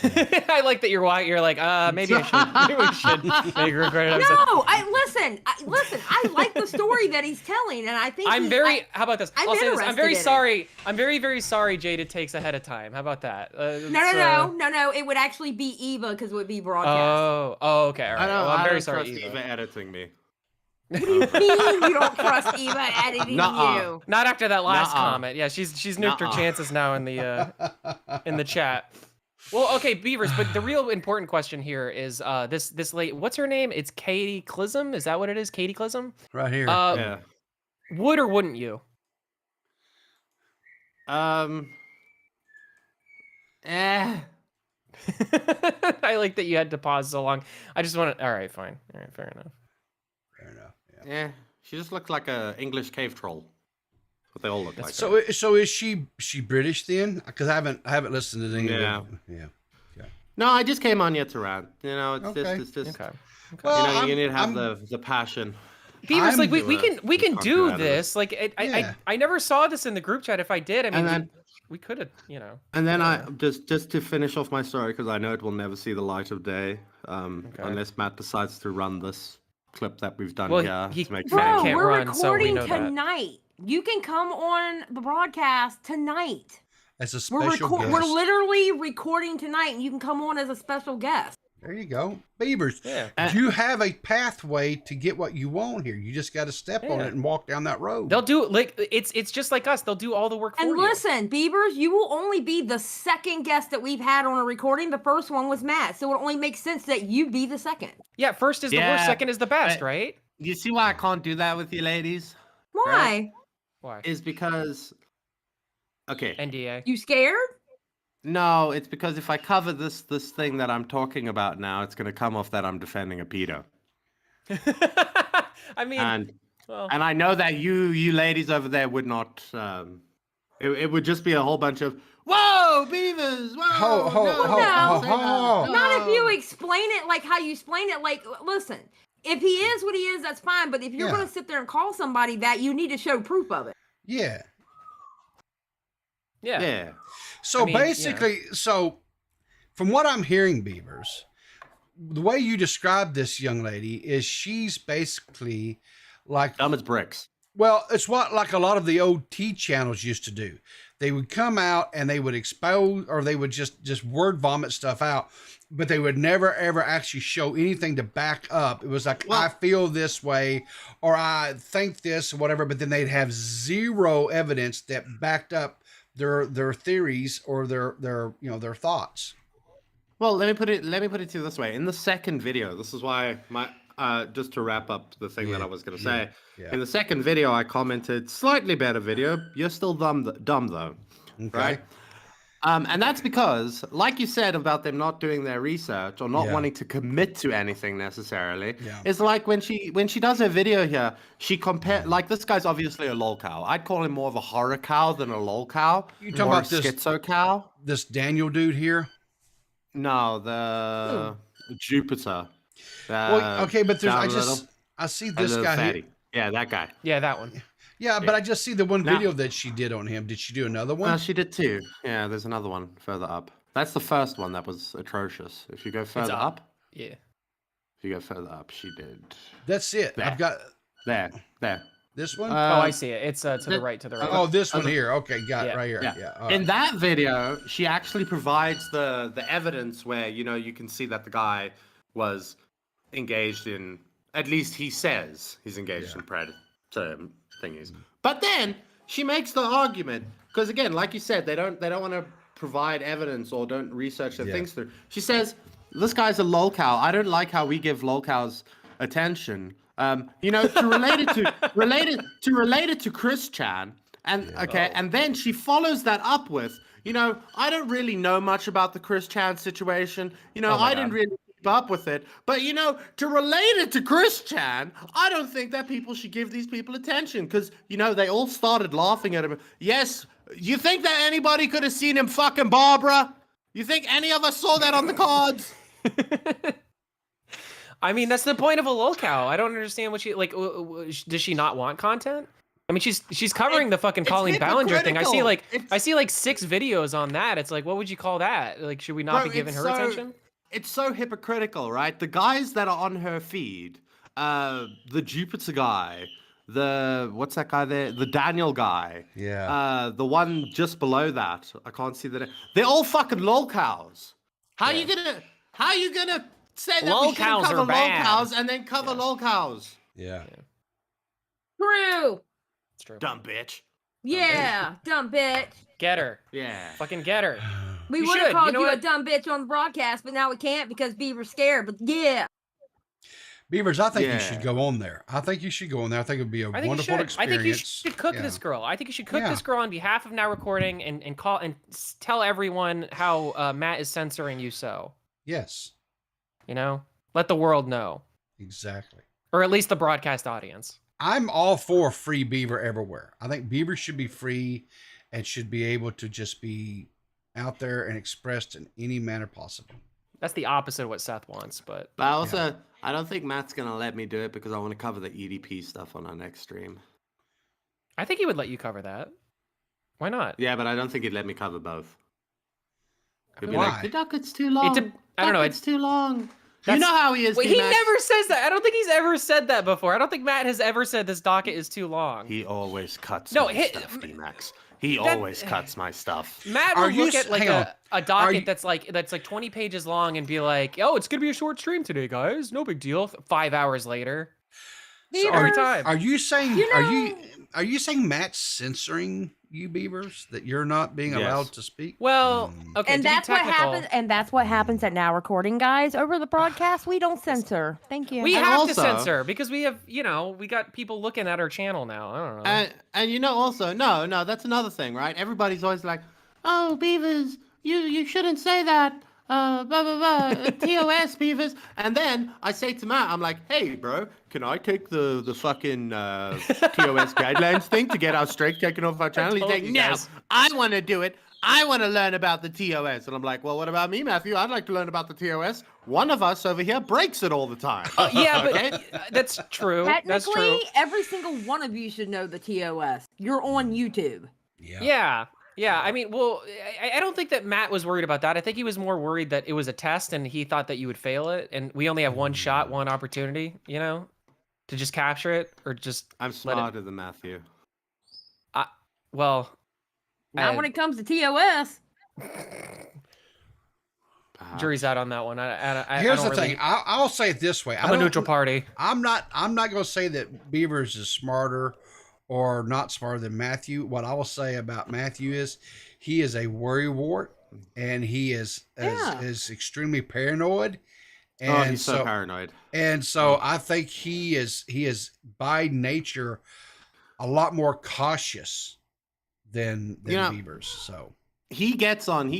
I like that you're white. You're like, maybe I should. Maybe we should make a recorded episode. No, listen. I like the story that he's telling, and I think how about this? I'll say this. I'm very interested in sorry. I'm very, very sorry. Jada takes ahead of time. How about that? No. It would actually be Eva because it would be broadcast. Oh, okay. All right. Well, I'm very don't sorry, trust Eva editing me. What do you mean you don't trust Eva editing you? Not after that last comment. Yeah, she's nuked her chances now in the chat. Well, okay, Beavers, but the real important question here is this lady. What's her name? It's Katie Clism. Is that what it is? Katie Clism? Right here. Yeah. Would or wouldn't you? Eh. I like that you had to pause so long. I just want to. All right, fine. All right, fair enough. Yeah, she just looks like a English cave troll. What they all look like. So is she British then? Because I haven't listened to any. Yeah. Yeah. Okay. No, I just came on yet to rant. It's Okay. just. Okay. Well, you need to have the passion. Beavers, like we can do this. Like I never saw this in the group chat. If I did, I mean, we could have, And then I just to finish off my story because I know it will never see the light of day, unless Matt decides to run this clip that we've done here to make Bro, can't we're run, recording so we know tonight. You can come on the broadcast tonight. As a special guest. We're literally recording tonight, and you can come on as a special guest. There you go. Beavers, Yeah. you have a pathway to get what you want here. You just got to step on it and walk down that road. They'll do like it's just like us. They'll do all the work for you. And listen, Beavers, you will only be the second guest that we've had on a recording. The first one was Matt, so it only makes sense that you be the second. Yeah, first is the worst, second is the best, right? You see why I can't do that with you ladies? Why? Right? Why? Is because NDA. You scared? No, it's because if I cover this thing that I'm talking about now, it's going to come off that I'm defending a pedo. I mean, and I know that you ladies over there would not. It would just be a whole bunch of whoa, Beavers, whoa, Not if you explain it like how you explain it. Like, listen, if he is what he is, that's fine. But if you're going to sit there and call somebody that, you need to show proof of it. Yeah. Yeah. So basically, so from what I'm hearing, Beavers, the way you describe this young lady is she's basically like dumb as bricks. Well, it's what like a lot of the old T channels used to do. They would come out and they would expose, or they would just word vomit stuff out, but they would never ever actually show anything to back up. It was like, I feel this way, or I think this, or whatever. But then they'd have zero evidence that backed up their theories or their thoughts. Well, let me put it to you this way. In the second video, this is why just to wrap up the thing that I was going to say. Yeah. In the second video, I commented, slightly better video. You're still dumb though. Okay. Right? And that's because, like you said about them not doing their research or not wanting to commit to anything necessarily, it's like when she does her video here, she like this guy's obviously a lol cow. I'd call him more of a horror cow than a lol cow. You talking about this schizo cow? This Daniel dude here? No, the Jupiter. Well, okay, but I see this guy here. Yeah, that guy. Yeah, that one. Yeah, but I just see the one video that she did on him. Did she do another one? No, she did too. Yeah, there's another one further up. That's the first one that was atrocious. If you go further up. Yeah. If you go further up, she did. That's it. There. I've got there. This one? Oh, I see it. It's to the right, Oh, this one here. Okay, got it right here. Yeah. All right. In that video, she actually provides the evidence where, you can see that the guy was engaged in, at least he says he's engaged in predator thingies. But then she makes the argument, because again, like you said, they don't want to provide evidence or don't research their things through. She says, this guy's a lol cow. I don't like how we give lol cows attention. To relate it to Chris Chan, and then she follows that up with, I don't really know much about the Chris Chan situation. I didn't really keep up with it, but to relate it to Chris Chan, I don't think that people should give these people attention because they all started laughing at him. Yes, you think that anybody could have seen him fucking Barbara? You think any of us saw that on the cards? I mean, that's the point of a lol cow. I don't understand what she like. Does she not want content? I mean, she's covering the fucking Colleen Ballinger thing. I see like 6 videos on that. It's like, what would you call that? Like, should we not be giving her attention? It's so hypocritical, right? The guys that are on her feed, the Jupiter guy, what's that guy there? The Daniel guy. Yeah. The one just below that. I can't see that. They're all fucking lol cows. How you gonna say that lol we shouldn't cows cover are lol bad. cows and then cover lol cows? Yeah. True. It's true. Dumb bitch. Yeah, dumb bitch. Get her. Yeah. Fucking get her. We You would have should. called You know you a what? dumb bitch on the broadcast, but now we can't because Beaver's scared. But yeah. Beavers, I think you should go on there. I think you should go on there. I think it would be a I think wonderful you should. experience. I think you should cook this girl. I think you should cook this girl on behalf of Now Recording and call and tell everyone how Matt is censoring you. So yes, let the world know. Exactly. Or at least the broadcast audience. I'm all for free Beaver everywhere. I think Beaver should be free and should be able to just be out there and expressed in any manner possible. That's the opposite of what Seth wants, but also, I don't think Matt's gonna let me do it because I want to cover the EDP stuff on our next stream. I think he would let you cover that. Why not? Yeah, but I don't think he'd let me cover both. He'd be Why? like, the docket's too long. I don't know. It's too long. You know how he is. Wait, he Max. never says that. I don't think he's ever said that before. I don't think Matt has ever said this docket is too long. He always cuts No, my stuff, D-Max. He always cuts my stuff. Matt will look at like a docket that's like 20 pages long and be like, "Oh, it's gonna be a short stream today, guys. No big deal." 5 hours later, every time. Are you saying are you saying Matt's censoring you, Beavers, that you're not being allowed to speak? Well, okay, And that's what happens. And that's what happens at Now Recording, guys. Over the broadcast, we don't censor. Thank you. We have to censor because we have, we got people looking at our channel now. I don't know. And also, no, that's another thing, right? Everybody's always like, "Oh, Beavers, you shouldn't say that. Blah blah blah. TOS Beavers." And then I say to Matt, I'm like, "Hey, bro, can I take the fucking TOS guidelines thing to get our streak taken off our channel?" He's like, "No, I want to do it. I want to learn about the TOS." And I'm like, "Well, what about me, Matthew? I'd like to learn about the TOS. One of us over here breaks it all the time." Yeah, but that's true. That's true. Technically, every single one of you should know the TOS. You're on YouTube. Yeah. I mean, well, I don't think that Matt was worried about that. I think he was more worried that it was a test and he thought that you would fail it. And we only have one shot, one opportunity, to to just capture it, or just I'm smarter than Matthew. Well, not when it comes to TOS. Jury's out on that one. Here's the thing. I'll say it this way. I'm a neutral party. I'm not going to say that Beavers is smarter or not smarter than Matthew. What I will say about Matthew is he is a worrywart, and he is extremely paranoid. And he's so paranoid. And so I think he is by nature a lot more cautious than Beavers. So he gets on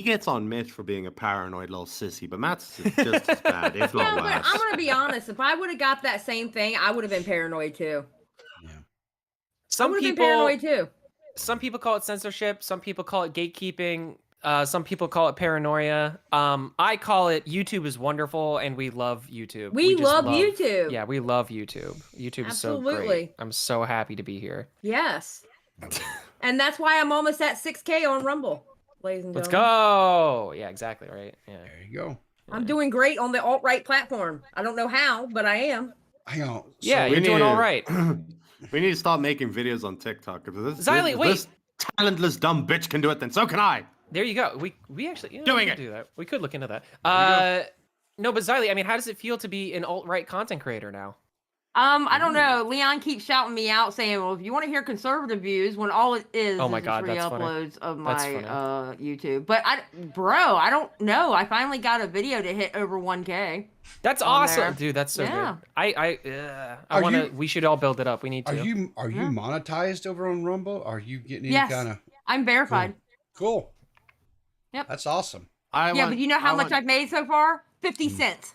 Mitch for being a paranoid little sissy, but Matt's just as bad, if not worse. But I'm gonna be honest. If I would have got that same thing, I would have been paranoid too. Yeah. Some people been paranoid too. Some people call it censorship. Some people call it gatekeeping. Some people call it paranoia. I call it YouTube is wonderful, and we love YouTube. We love YouTube. Yeah, we love YouTube. YouTube is so great. I'm so happy to be here. Yes. And that's why I'm almost at 6K on Rumble, ladies and gentlemen. Let's go. Yeah, exactly right. Yeah. There you go. I'm doing great on the alt-right platform. I don't know how, but I am. Hang on. Yeah, you're doing all right. We need to start making videos on TikTok. If wait. This talentless dumb bitch can do it, then so can I. There you go. We actually doing we it. could do that. We could look into that. No, but Xylee, I mean, how does it feel to be an alt-right content creator now? I don't know. Leon keeps shouting me out saying, well, if you want to hear conservative views, when all it is oh my is God, re-uploads of my YouTube. But I don't know. I finally got a video to hit over 1K. That's awesome, dude. That's so good. I want to. We should all build it up. We need to. Are you monetized over on Rumble? Are you getting any kind of? I'm verified. Cool. Yep. That's awesome. But you know how much I've made so far? 50 cents.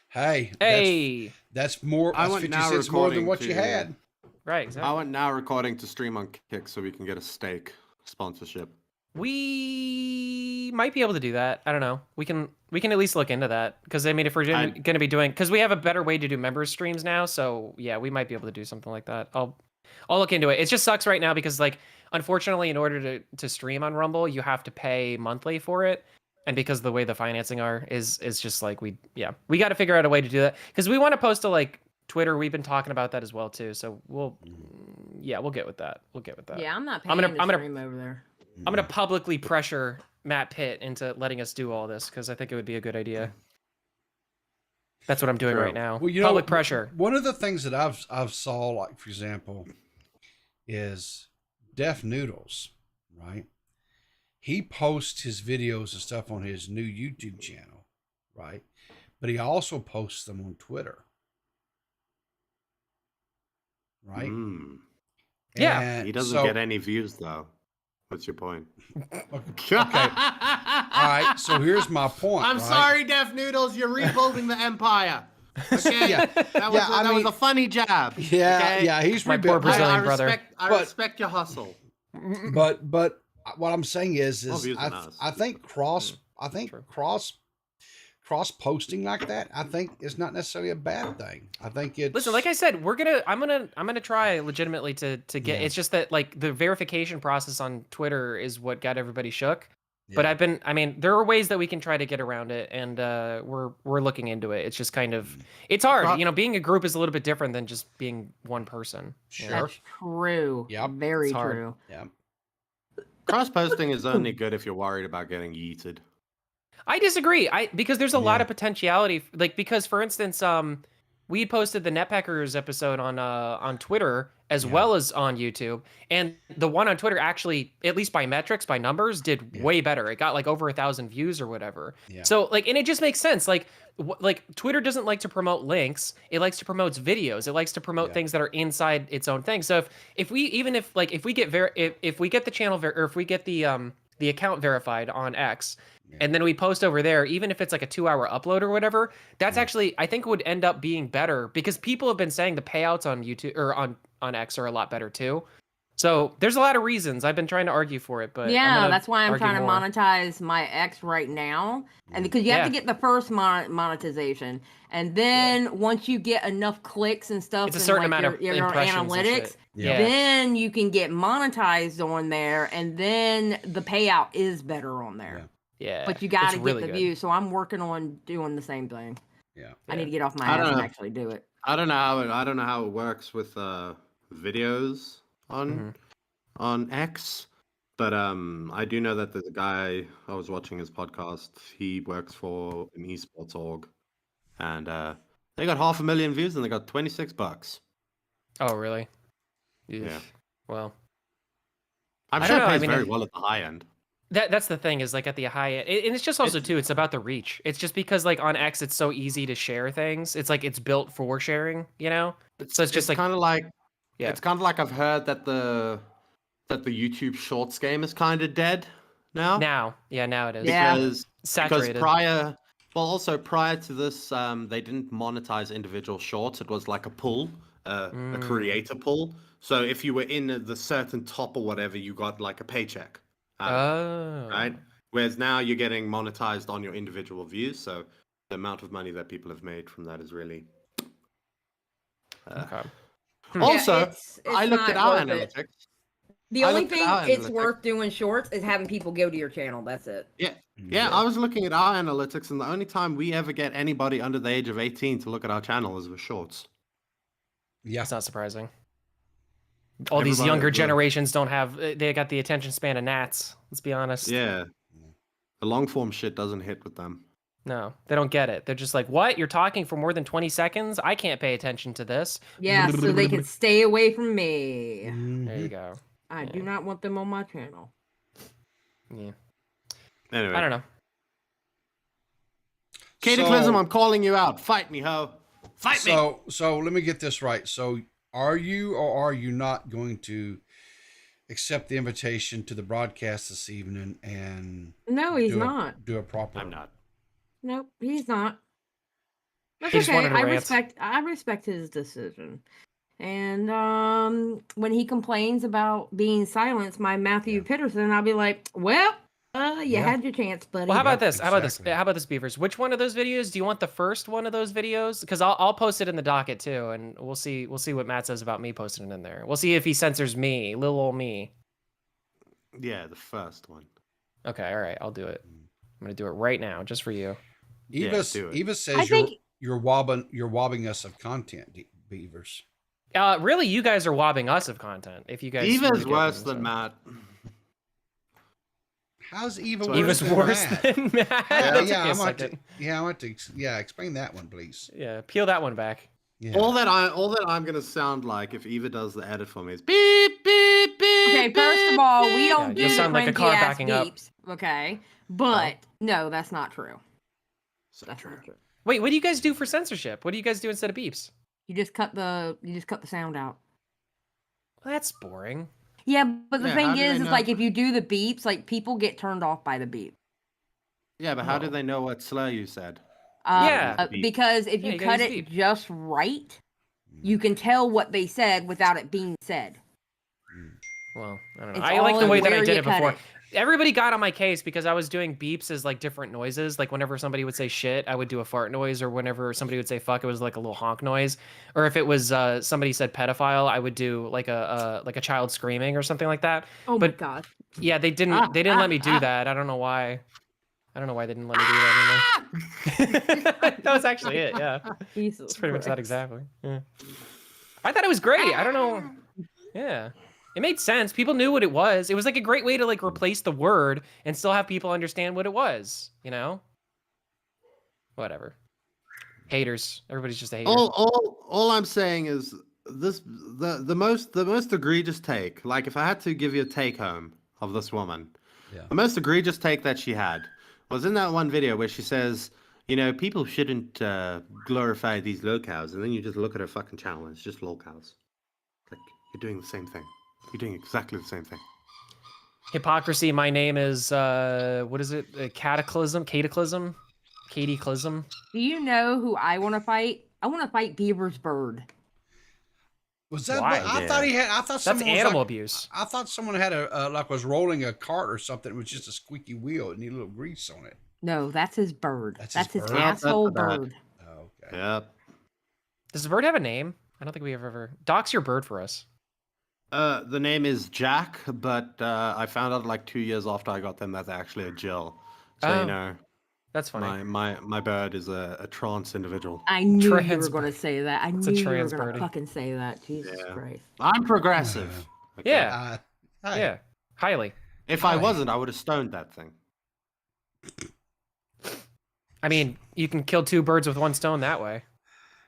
Hey. That's more. That's 50 cents more than what you had. Right. Exactly. I want now recording to stream on Kick so we can get a steak sponsorship. We might be able to do that. I don't know. We can at least look into that, because I mean, if we're going to be doing, because we have a better way to do members streams now. So yeah, we might be able to do something like that. I'll look into it. It just sucks right now because, like, unfortunately, in order to stream on Rumble, you have to pay monthly for it. And because of the way the financing is just like, we got to figure out a way to do that, because we want to post to like Twitter. We've been talking about that as well too. So we'll get with that. Yeah, I'm not paying to stream over there. I'm gonna publicly pressure Matt Pitt into letting us do all this, because I think it would be a good idea. That's what I'm doing right now. Well, public pressure. One of the things that I've saw, like, for example, is Def Noodles, right? He posts his videos and stuff on his new YouTube channel, right? But he also posts them on Twitter, right? Yeah. He doesn't get any views, though. What's your point? Okay. All right. So here's my point. I'm sorry, Def Noodles. You're rebuilding the empire. Okay. That was a funny jab. Yeah. Okay? Yeah. He's my poor Brazilian brother. I respect your hustle. But what I'm saying is I think cross posting like that, I think is not necessarily a bad thing. I think it's listen, like I said, I'm gonna try legitimately to get. It's just that, like, the verification process on Twitter is what got everybody shook. But there are ways that we can try to get around it, and we're looking into it. It's just kind of, it's hard. Being a group is a little bit different than just being one person. Sure. That's true. Yeah. Very true. Yeah. Cross posting is only good if you're worried about getting yeeted. I disagree. Because there's a lot of potentiality. Like, because for instance, we posted the Netpeckers episode on Twitter as well as on YouTube, and the one on Twitter actually, at least by metrics, by numbers, did way better. It got like over 1,000 views or whatever. Yeah. So like, and it just makes sense. Like Twitter doesn't like to promote links; it likes to promote videos. It likes to promote things that are inside its own thing. So if we get the channel or if we get the account verified on X. And then we post over there, even if it's like a 2-hour upload or whatever, that's actually, I think, would end up being better, because people have been saying the payouts on YouTube or on X are a lot better too. So there's a lot of reasons. I've been trying to argue for it, but that's why I'm trying to monetize my X right now. And because you have to get the first monetization, and then once you get enough clicks and stuff, it's a certain amount of your analytics, then you can get monetized on there, and then the payout is better on there. Yeah, but you got to get the views. So I'm working on doing the same thing. Yeah, I need to get off my ass and actually do it. I don't know how it works with videos on X, but I do know that there's a guy I was watching his podcast. He works for an esports org, and they got 500,000 views and they got $26. Oh, really? Yeah. Well, I'm I sure don't know. it I pays mean, very well at the high end. that's the thing is like at the high end, and it's just also too. It's about the reach. It's just because like on X, it's so easy to share things. It's like it's built for sharing, you know. So it's just like kind of like yeah. It's kind of like I've heard that the YouTube Shorts game is kind of dead now. Now it is. Because Saturated. also prior to this, they didn't monetize individual shorts. It was like a pull, a creator pull. So if you were in the certain top or whatever, you got like a paycheck. Right. Whereas now you're getting monetized on your individual views. So the amount of money that people have made from that is really. Okay. Also, it's I looked not at our worth it. analytics. The I only looked at thing our it's analytics. worth doing shorts is having people go to your channel. That's it. Yeah, I was looking at our analytics, and the only time we ever get anybody under the age of 18 to look at our channel is with shorts. Yeah, it's not surprising. All these younger generations don't have. They got the attention span of gnats. Let's be honest. Yeah, the long form shit doesn't hit with them. No, they don't get it. They're just like, what? You're talking for more than 20 seconds? I can't pay attention to this. Yeah, so they can stay away from me. There you go. I do not want them on my channel. Yeah. Anyway, I don't know. Cataclysm, I'm calling you out. Fight me, ho. Fight me. So let me get this right. So are you or are you not going to accept the invitation to the broadcast this evening and No, he's not. Do a proper. I'm not. Nope, he's not. That's He just okay. wanted to rant. I respect his decision. And when he complains about being silenced by Matthew Peterson, I'll be like, well, you had your chance, buddy. Well, how about this? How about this, Beavers? Which one of those videos do you want? The first one of those videos? Because I'll post it in the docket too, and we'll see what Matt says about me posting it in there. We'll see if he censors me, little old me. Yeah, the first one. Okay, all right, I'll do it. I'm gonna do it right now, just for you. Eva says you're wobbing us of content, Beavers. Really, you guys are wobbing us of content. If you guys, Eva's worse than Matt. How's Eva Eva's worse than Matt? I want to explain that one, please. Yeah, peel that one back. Yeah. All that I'm gonna sound like if Eva does the edit for me is beep beep beep. Okay, first of all, we don't do you sound like a car cringy-ass backing up. beeps. Okay, but no, that's not true. That's not true. Wait, what do you guys do for censorship? What do you guys do instead of beeps? You just cut the sound out. Well, that's boring. Yeah, but the Yeah, how thing do they is know? like if you do the beeps, like people get turned off by the beep. Yeah, but how do they know what slur you said? Because if Yeah, you you cut gotta it use beep. just right, you can tell what they said without it being said. Well, I don't know. It's I like all the in way that I where did you it cut before. it. Everybody got on my case because I was doing beeps as like different noises. Like whenever somebody would say shit, I would do a fart noise, or whenever somebody would say fuck, it was like a little honk noise. Or if it was somebody said pedophile, I would do like a child screaming or something like that. Oh but my god. yeah, they didn't let me do that. I don't know why. I don't know why they didn't let me do that anymore. That was actually it. Yeah, Jesus it's pretty much that Christ. exactly. Yeah. I thought it was great. I don't know. Yeah. It made sense. People knew what it was. It was like a great way to like replace the word and still have people understand what it was, you know? Whatever. Haters. Everybody's just a hater. All I'm saying is this the most egregious take. Like if I had to give you a take home of this woman, the most egregious take that she had was in that one video where she says, you know, people shouldn't glorify these locals, and then you just look at her fucking channel and it's just locals. Like you're doing the same thing. You're doing exactly the same thing. Hypocrisy. My name is what is it? Cataclysm? Cataclysm? Cataclysm? Do you know who I want to fight? I want to fight Beaver's bird. Was that? Why? I thought he had. I thought That's someone was animal like, abuse. I thought someone had was rolling a cart or something. It was just a squeaky wheel. It needed a little grease on it. No, that's his bird. That's his bird? asshole That's bad. bird. Oh, okay. Yep. Does the bird have a name? I don't think we have ever. Dox your bird for us. The name is Jack, but I found out like 2 years after I got them that's actually a Jill. So Oh. you know. That's funny. My bird is a trans individual. I knew you were going to say that. I knew you were going to fucking say that. Jesus Christ. I'm progressive. Okay? Yeah. Yeah. Highly. If I wasn't, I would have stoned that thing. I mean, you can kill 2 birds with 1 stone that way.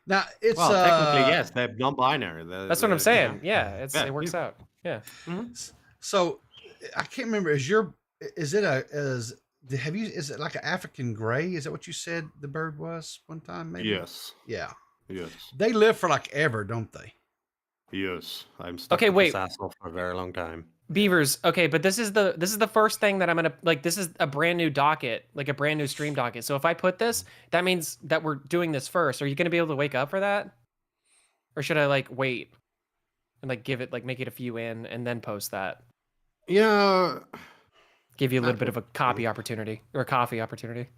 Now it's technically yes, they're non-binary. That's what I'm saying. Yeah, it works out. Yeah. So I can't remember. Is it like an African gray? Is that what you said the bird was one time? Maybe. Yes. Yeah. Yes. They live for like ever, don't they? Yes. I'm stuck Okay, with wait. this asshole for a very long time. Beavers. Okay, but this is the first thing that I'm gonna like. This is a brand new docket, like a brand new stream docket. So if I put this, that means that we're doing this first. Are you gonna be able to wake up for that, or should I like wait and like give it like make it a few in and then post that? You know, give you a little bit of a copy opportunity or a coffee opportunity.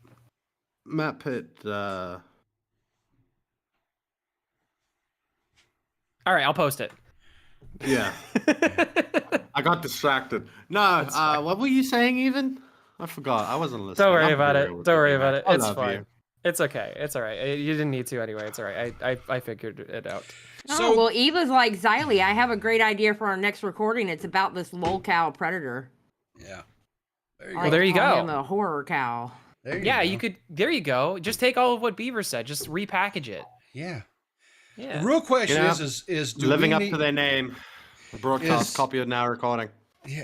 Matt put. All right, I'll post it. Yeah. I got distracted. No, what were you saying even? I forgot. I wasn't listening. Don't worry about it. Don't worry about it. I It's love fine. you. It's okay. It's all right. You didn't need to anyway. It's all right. I figured it out. Oh, well, Eva's like, Xylee, I have a great idea for our next recording. It's about this lolcow predator. Yeah. There you go. Him a horror cow. You could. There you go. Just take all of what Beaver said. Just repackage it. Yeah. Yeah. The real question You know, is do living we up need... to their name. Broadcast copy of now recording. Yeah.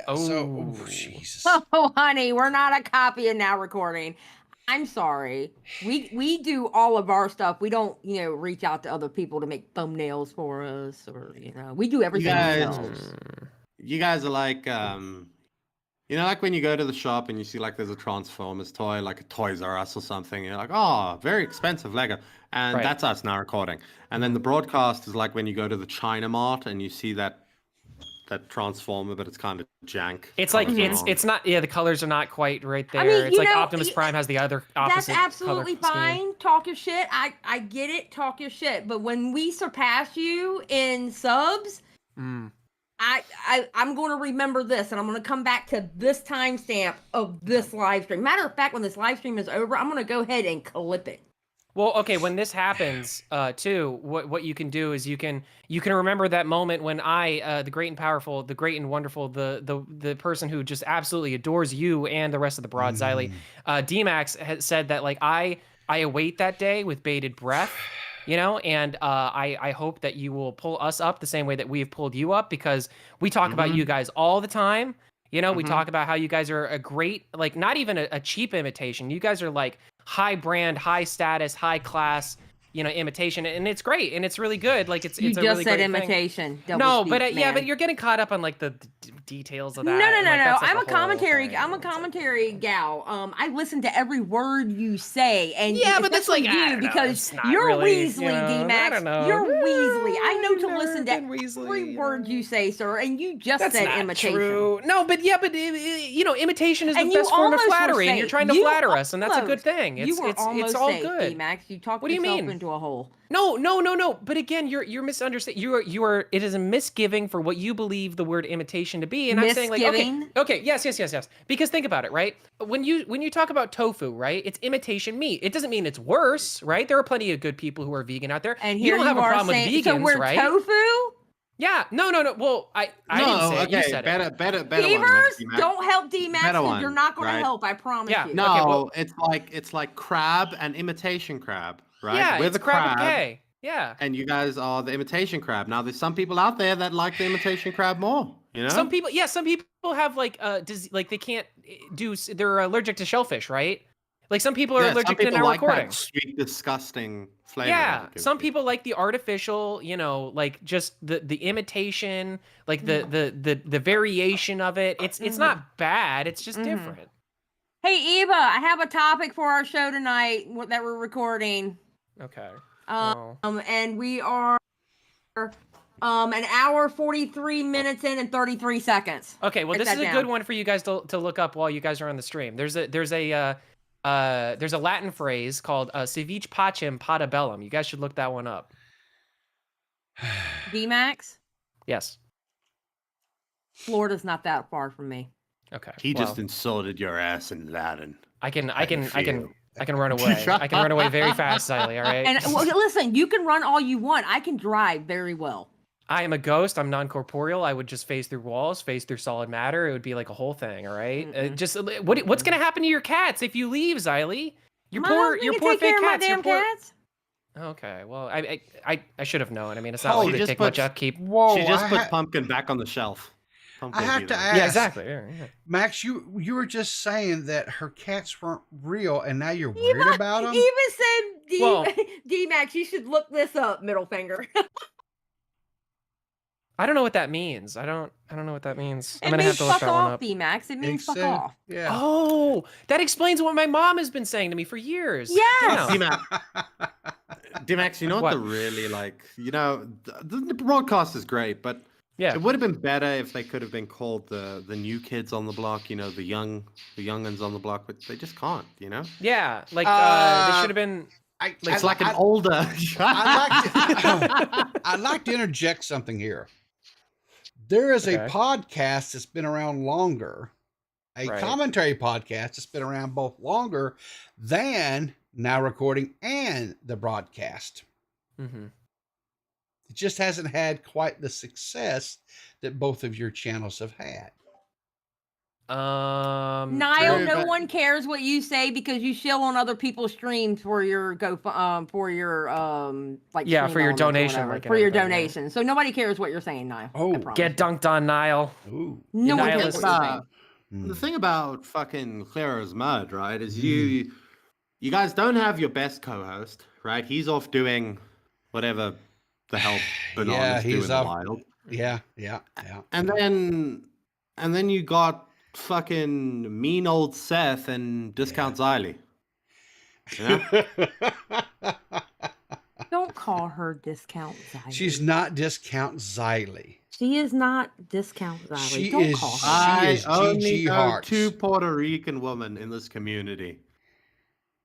Jesus. Oh, honey, we're not a copy of now recording. I'm sorry. We do all of our stuff. We don't, reach out to other people to make thumbnails for us, or we do everything ourselves. You guys are like, like when you go to the shop and you see like there's a Transformers toy, like a Toys R Us or something. You're like, oh, very expensive Lego, and that's us now recording. And then the broadcast is like when you go to the China Mart and you see that Transformer, but it's kind of jank. It's like it's not. Yeah, the colors are not quite right there. I mean, it's like Optimus Prime has the other opposite. That's absolutely color fine. scheme. Talk your shit. I get it. Talk your shit. But when we surpass you in subs, I'm going to remember this, and I'm going to come back to this timestamp of this live stream. Matter of fact, when this live stream is over, I'm going to go ahead and clip it. Well, okay, when this happens, too, what you can do is you can remember that moment when I, the great and powerful, the great and wonderful, the person who just absolutely adores you and the rest of the broad, Xylee, D-Max has said that like I await that day with bated breath, and I hope that you will pull us up the same way that we have pulled you up, because we talk about you guys all the time. We talk about how you guys are a great, like not even a cheap imitation. You guys are like high brand, high status, high class, imitation, and it's great and it's really good. Like it's you a just really said great imitation. Thing. No, but but you're getting caught up on like the details of that. No. I'm a commentary gal. I listen to every word you say, and but that's like you because you're really, Weasley, D-Max. I don't know. You're Weasley. I know to listen to every word you say, sir, and you just that's said not imitation. True. No, but imitation is the and best form of almost flattery, and you're trying to flatter us, and that's a good thing. You were almost all safe, good. D-Max. You talked what do you yourself mean? into a hole. No. But again, you're misunderstanding. You are. It is a misgiving for what you believe the word imitation to be, and I'm saying like, okay, yes. Because think about it, right? When you talk about tofu, right? It's imitation meat. It doesn't mean it's worse, right? There are plenty of good people who are vegan out there. And you don't have a problem with vegans, so we're right? Tofu? Yeah. No. Well, I didn't say it. You said it. Better Beavers, one, don't help D-Max. You're not going to help. I promise you. No, it's like crab and imitation crab, right? Yeah, We're it's the crab. Okay. Yeah. And you guys are the imitation crab. Now, there's some people out there that like the imitation crab more. Some people have like like they can't do. They're allergic to shellfish, right? Like some people are allergic to now recording. That sweet, disgusting flavor. Yeah, some people like the artificial, like just the imitation, like the variation of it. It's not bad. It's just different. Hey Eva, I have a topic for our show tonight that we're recording. Okay. And we are an hour 43 minutes in and 33 seconds. Okay, well this is a good one for you guys to look up while you guys are on the stream. There's a Latin phrase called "Sivic pacem pada bellum." You guys should look that one up. D-Max? Yes. Florida's not that far from me. Okay. He just insulted your ass in Latin. I can I can run away. I can run away very fast, Xylee, all right? And well, listen, you can run all you want. I can drive very well. I am a ghost. I'm non-corporeal. I would just phase through walls, phase through solid matter. It would be like a whole thing, all right? What's going to happen to your cats if you leave, Xylee? Your poor fake cats. Damn cats. Okay, well, I should have known. I mean, it's not like they take much upkeep. Whoa, She just put Pumpkin back on the shelf. I have to ask. Yeah, exactly. Yeah. Max, you were just saying that her cats weren't real, and now you're worried about them? Even said, D-Max, you should look this up, middle finger. I don't know what that means. I don't know what that means. I'm It gonna have means to look fuck that one off, up. D-Max. It means fuck off. Yeah. Oh, that explains what my mom has been saying to me for years. Yes. Damn. D-Max, you know what the really the broadcast is great, but it would have been better if they could have been called the new kids on the block, the youngins on the block, but they just can't, Yeah, like they should have been. It's like an older. I'd like to interject something here. There is a podcast that's been around longer, a commentary podcast that's been around both longer than Now Recording and the broadcast. Mm-hmm. It just hasn't had quite the success that both of your channels have had. Niall, no one cares what you say because you shill on other people's streams for your donation, for your donation, for your donation. So nobody cares what you're saying, Niall. Oh, get dunked on, Niall. Ooh. No one cares what you're saying. The thing about fucking Clear as Mud, right, is you guys don't have your best co-host, right? He's off doing whatever the hell Banana's doing in the wild. Yeah. And then you got fucking mean old Seth and Discount Xylee. Don't call her Discount Xylee. She's not Discount Xylee. She is not Discount Xylee. She Don't is. call her. She is only GG know Hearts. 2 Puerto Rican women in this community.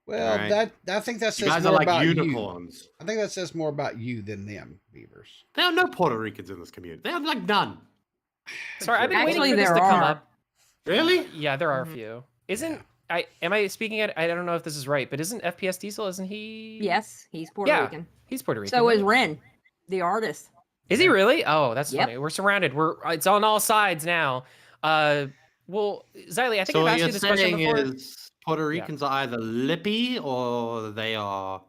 Well, right. I think that says You guys more are like about unicorns. you. I think that says more about you than them, Beavers. There are no Puerto Ricans in this community. They have like none. Sorry, I've been Actually, waiting for this there to come are. up. Really? Yeah, there are a few. Am I speaking at? I don't know if this is right, but isn't FPS Diesel? Isn't he? Yes, he's Puerto Rican. He's Puerto Rican. So is Ren, the artist. Is he really? Oh, that's funny. We're surrounded. It's on all sides now. Well, Xylee, I think So I've what asked you're you this question saying before. is Puerto Ricans are either lippy or they are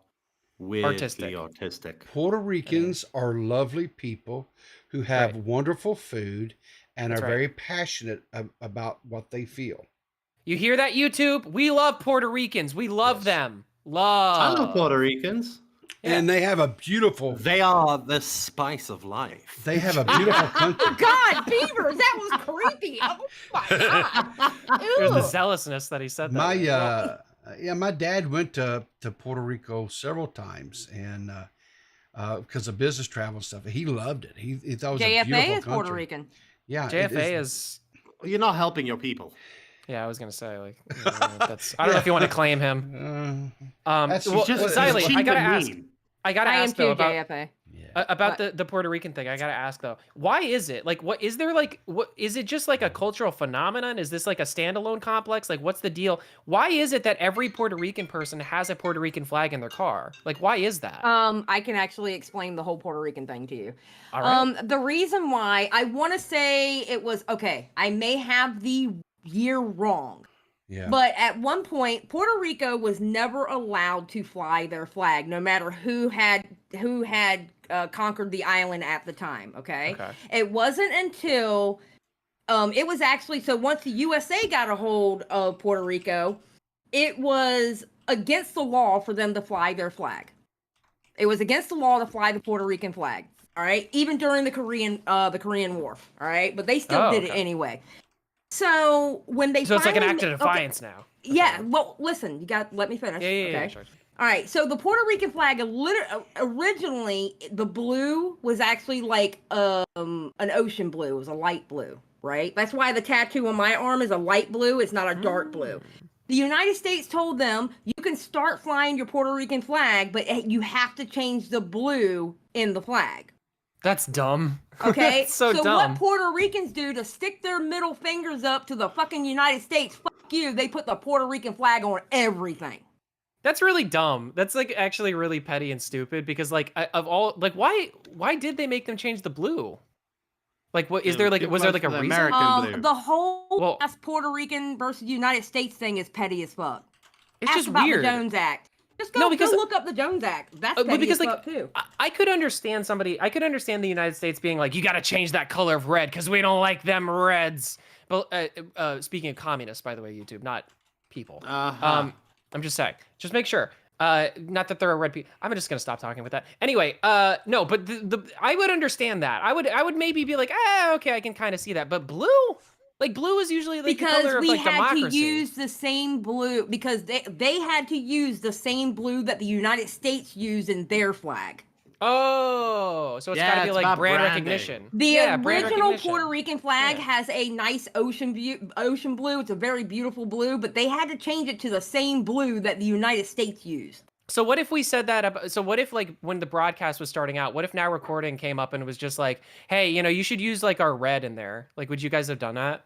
weirdly autistic. Puerto Ricans are lovely people who have wonderful food and That's are right. very passionate about what they feel. You hear that, YouTube? We love Puerto Ricans. We love them. I love Puerto Ricans. And they have a beautiful... They are the spice of life. They have a beautiful country. Oh God, Beavers, that was creepy. Oh my God. There's the Ew. zealousness that he said that. My dad went to Puerto Rico several times and because of business travel and stuff. He loved it. He thought it was a beautiful JFA is country. Puerto Rican. Yeah, JFA is. You're not helping your people. Yeah, I was gonna say like that's. I don't know if you want to claim him. That's Well, just Xylee, cheap I gotta and ask. mean. I gotta I am ask though too, about JFA. about the Puerto Rican thing. I gotta ask though, why is it like? What is there like? What is it? Just like a cultural phenomenon? Is this like a standalone complex? Like, what's the deal? Why is it that every Puerto Rican person has a Puerto Rican flag in their car? Like, why is that? I can actually explain the whole Puerto Rican thing to you. All right. The reason why I want to say it was okay. I may have the year wrong. Yeah. But at one point, Puerto Rico was never allowed to fly their flag, no matter who had conquered the island at the time. Okay. It wasn't until it was actually so once the USA got a hold of Puerto Rico, it was against the law for them to fly their flag. It was against the law to fly the Puerto Rican flag. All right, even during the Korean War. All right, but they still did it anyway. So when they So it's like an finally act of defiance now. Yeah, well, listen, you got let me finish. Yeah, okay? sure. All right, so the Puerto Rican flag, originally, the blue was actually like an ocean blue. It was a light blue, right? That's why the tattoo on my arm is a light blue. It's not a dark blue. The United States told them, you can start flying your Puerto Rican flag, but you have to change the blue in the flag. That's dumb. Okay, That's so dumb. What Puerto Ricans do to stick their middle fingers up to the fucking United States, fuck you, they put the Puerto Rican flag on everything. That's really dumb. That's like actually really petty and stupid because like of all like why did they make them change the blue? Like what is there like was there like a reason? The whole Puerto Rican versus United States thing is petty as fuck. It's Ask just about weird. the Jones Act. Just go look up the Jones Act. That's petty because as like fuck too. I could understand I could understand the United States being like, you got to change that color of red because we don't like them reds. But speaking of communists, by the way, YouTube, not people. I'm just saying. Just make sure. Not that they're a red people. I'm just gonna stop talking with that. Anyway, no, but I would understand that. I would maybe be like, okay, I can kind of see that. But blue, like blue is usually like the color of like democracy. Because we had to use the same blue because they had to use the same blue that the United States used in their flag. Oh, so it's got to be like brand recognition. The original Puerto Rican flag has a nice ocean blue. It's a very beautiful blue, but they had to change it to the same blue that the United States used. So what if we said that? So what if like when the broadcast was starting out, what if Now Recording came up and it was just like, hey, you should use like our red in there. Like, would you guys have done that?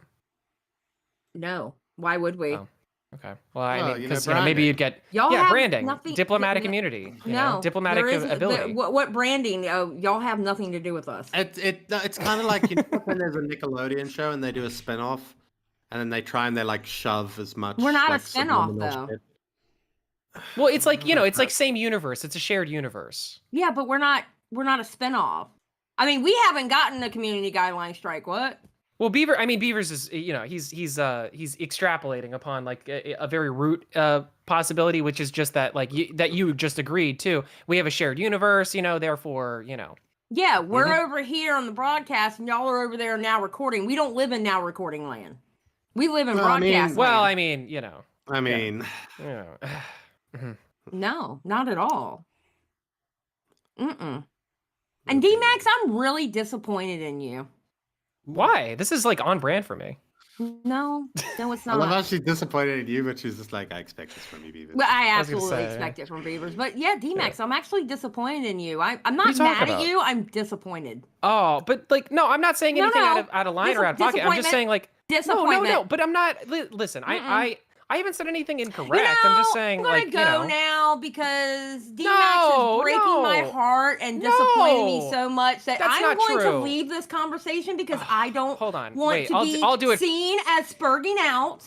No. Why would we? Oh. Okay. Well, I mean, because maybe you'd get branding, diplomatic immunity, diplomatic ability. What branding? Y'all have nothing to do with us. It's kind of like when there's a Nickelodeon show and they do a spinoff, and then they try and they like shove as much. We're not like, a spinoff though. Shit. Well, it's like it's like same universe. It's a shared universe. Yeah, but we're not a spinoff. I mean, we haven't gotten a community guideline strike. What? Well, Beavers is, he's extrapolating upon like a very root possibility, which is just that like that you just agreed to. We have a shared universe, therefore, Yeah, we're over here on the broadcast, and y'all are over there Now Recording. We don't live in Now Recording land. We live in broadcast land. No, not at all. And D-Max, I'm really disappointed in you. Why? This is like on brand for me. No, it's not. I love how she's disappointed in you, but she's just like, I expect this from you, Beavers. Well, I absolutely expect it from Beavers. But yeah, D-Max, I'm actually disappointed in you. I'm not mad at you. I'm disappointed. Oh, but like, no, I'm not saying anything out of line or out of pocket. I'm just saying like, no, but I'm not, listen, I haven't said anything incorrect. I'm just saying, I'm gonna go now because D-Max is breaking my heart and disappointing me so much that I'm going to leave this conversation because I don't want to be seen as spurging out.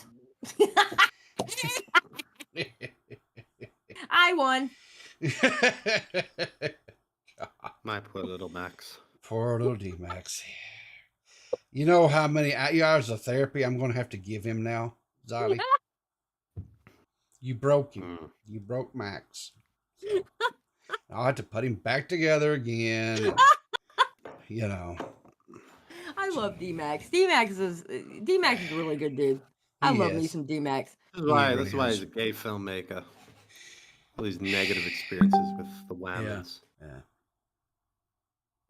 I won. My poor little Max. Poor little D-Max. You know how many hours of therapy I'm going to have to give him now, Zolly? You broke him. You broke Max. So I'll have to put him back together again. I love D-Max. D-Max is a really good dude. I love me some D-Max. That's why he's a gay filmmaker. All these negative experiences with the Whammons. Yeah.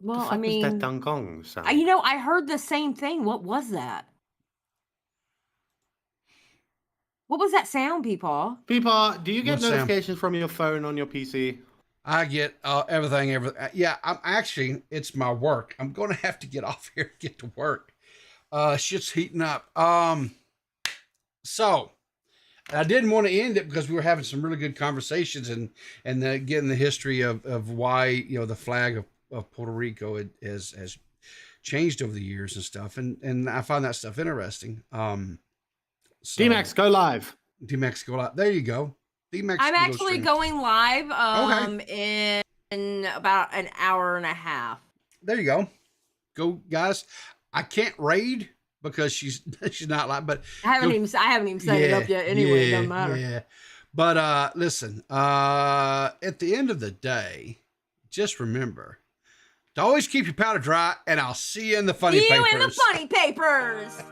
Well, I mean, that Dungong sound? I heard the same thing. What was that? What was that sound, Peepaw? Peepaw, do you get notifications from your phone on your PC? I get everything. Yeah, it's my work. I'm going to have to get off here and get to work. Shit's heating up. So I didn't want to end it because we were having some really good conversations and getting the history of why, the flag of Puerto Rico has changed over the years and stuff. And I find that stuff interesting. So, D-Max, go live. D-Max, go live. There you go. D-Max. I'm actually going live in about an hour and a half. There you go. Go, guys. I can't raid because she's not live, but I haven't even set it up yet. Anyway, it doesn't matter. Yeah. But listen, at the end of the day, just remember to always keep your powder dry, and I'll see you in the funny papers. See you in the funny papers.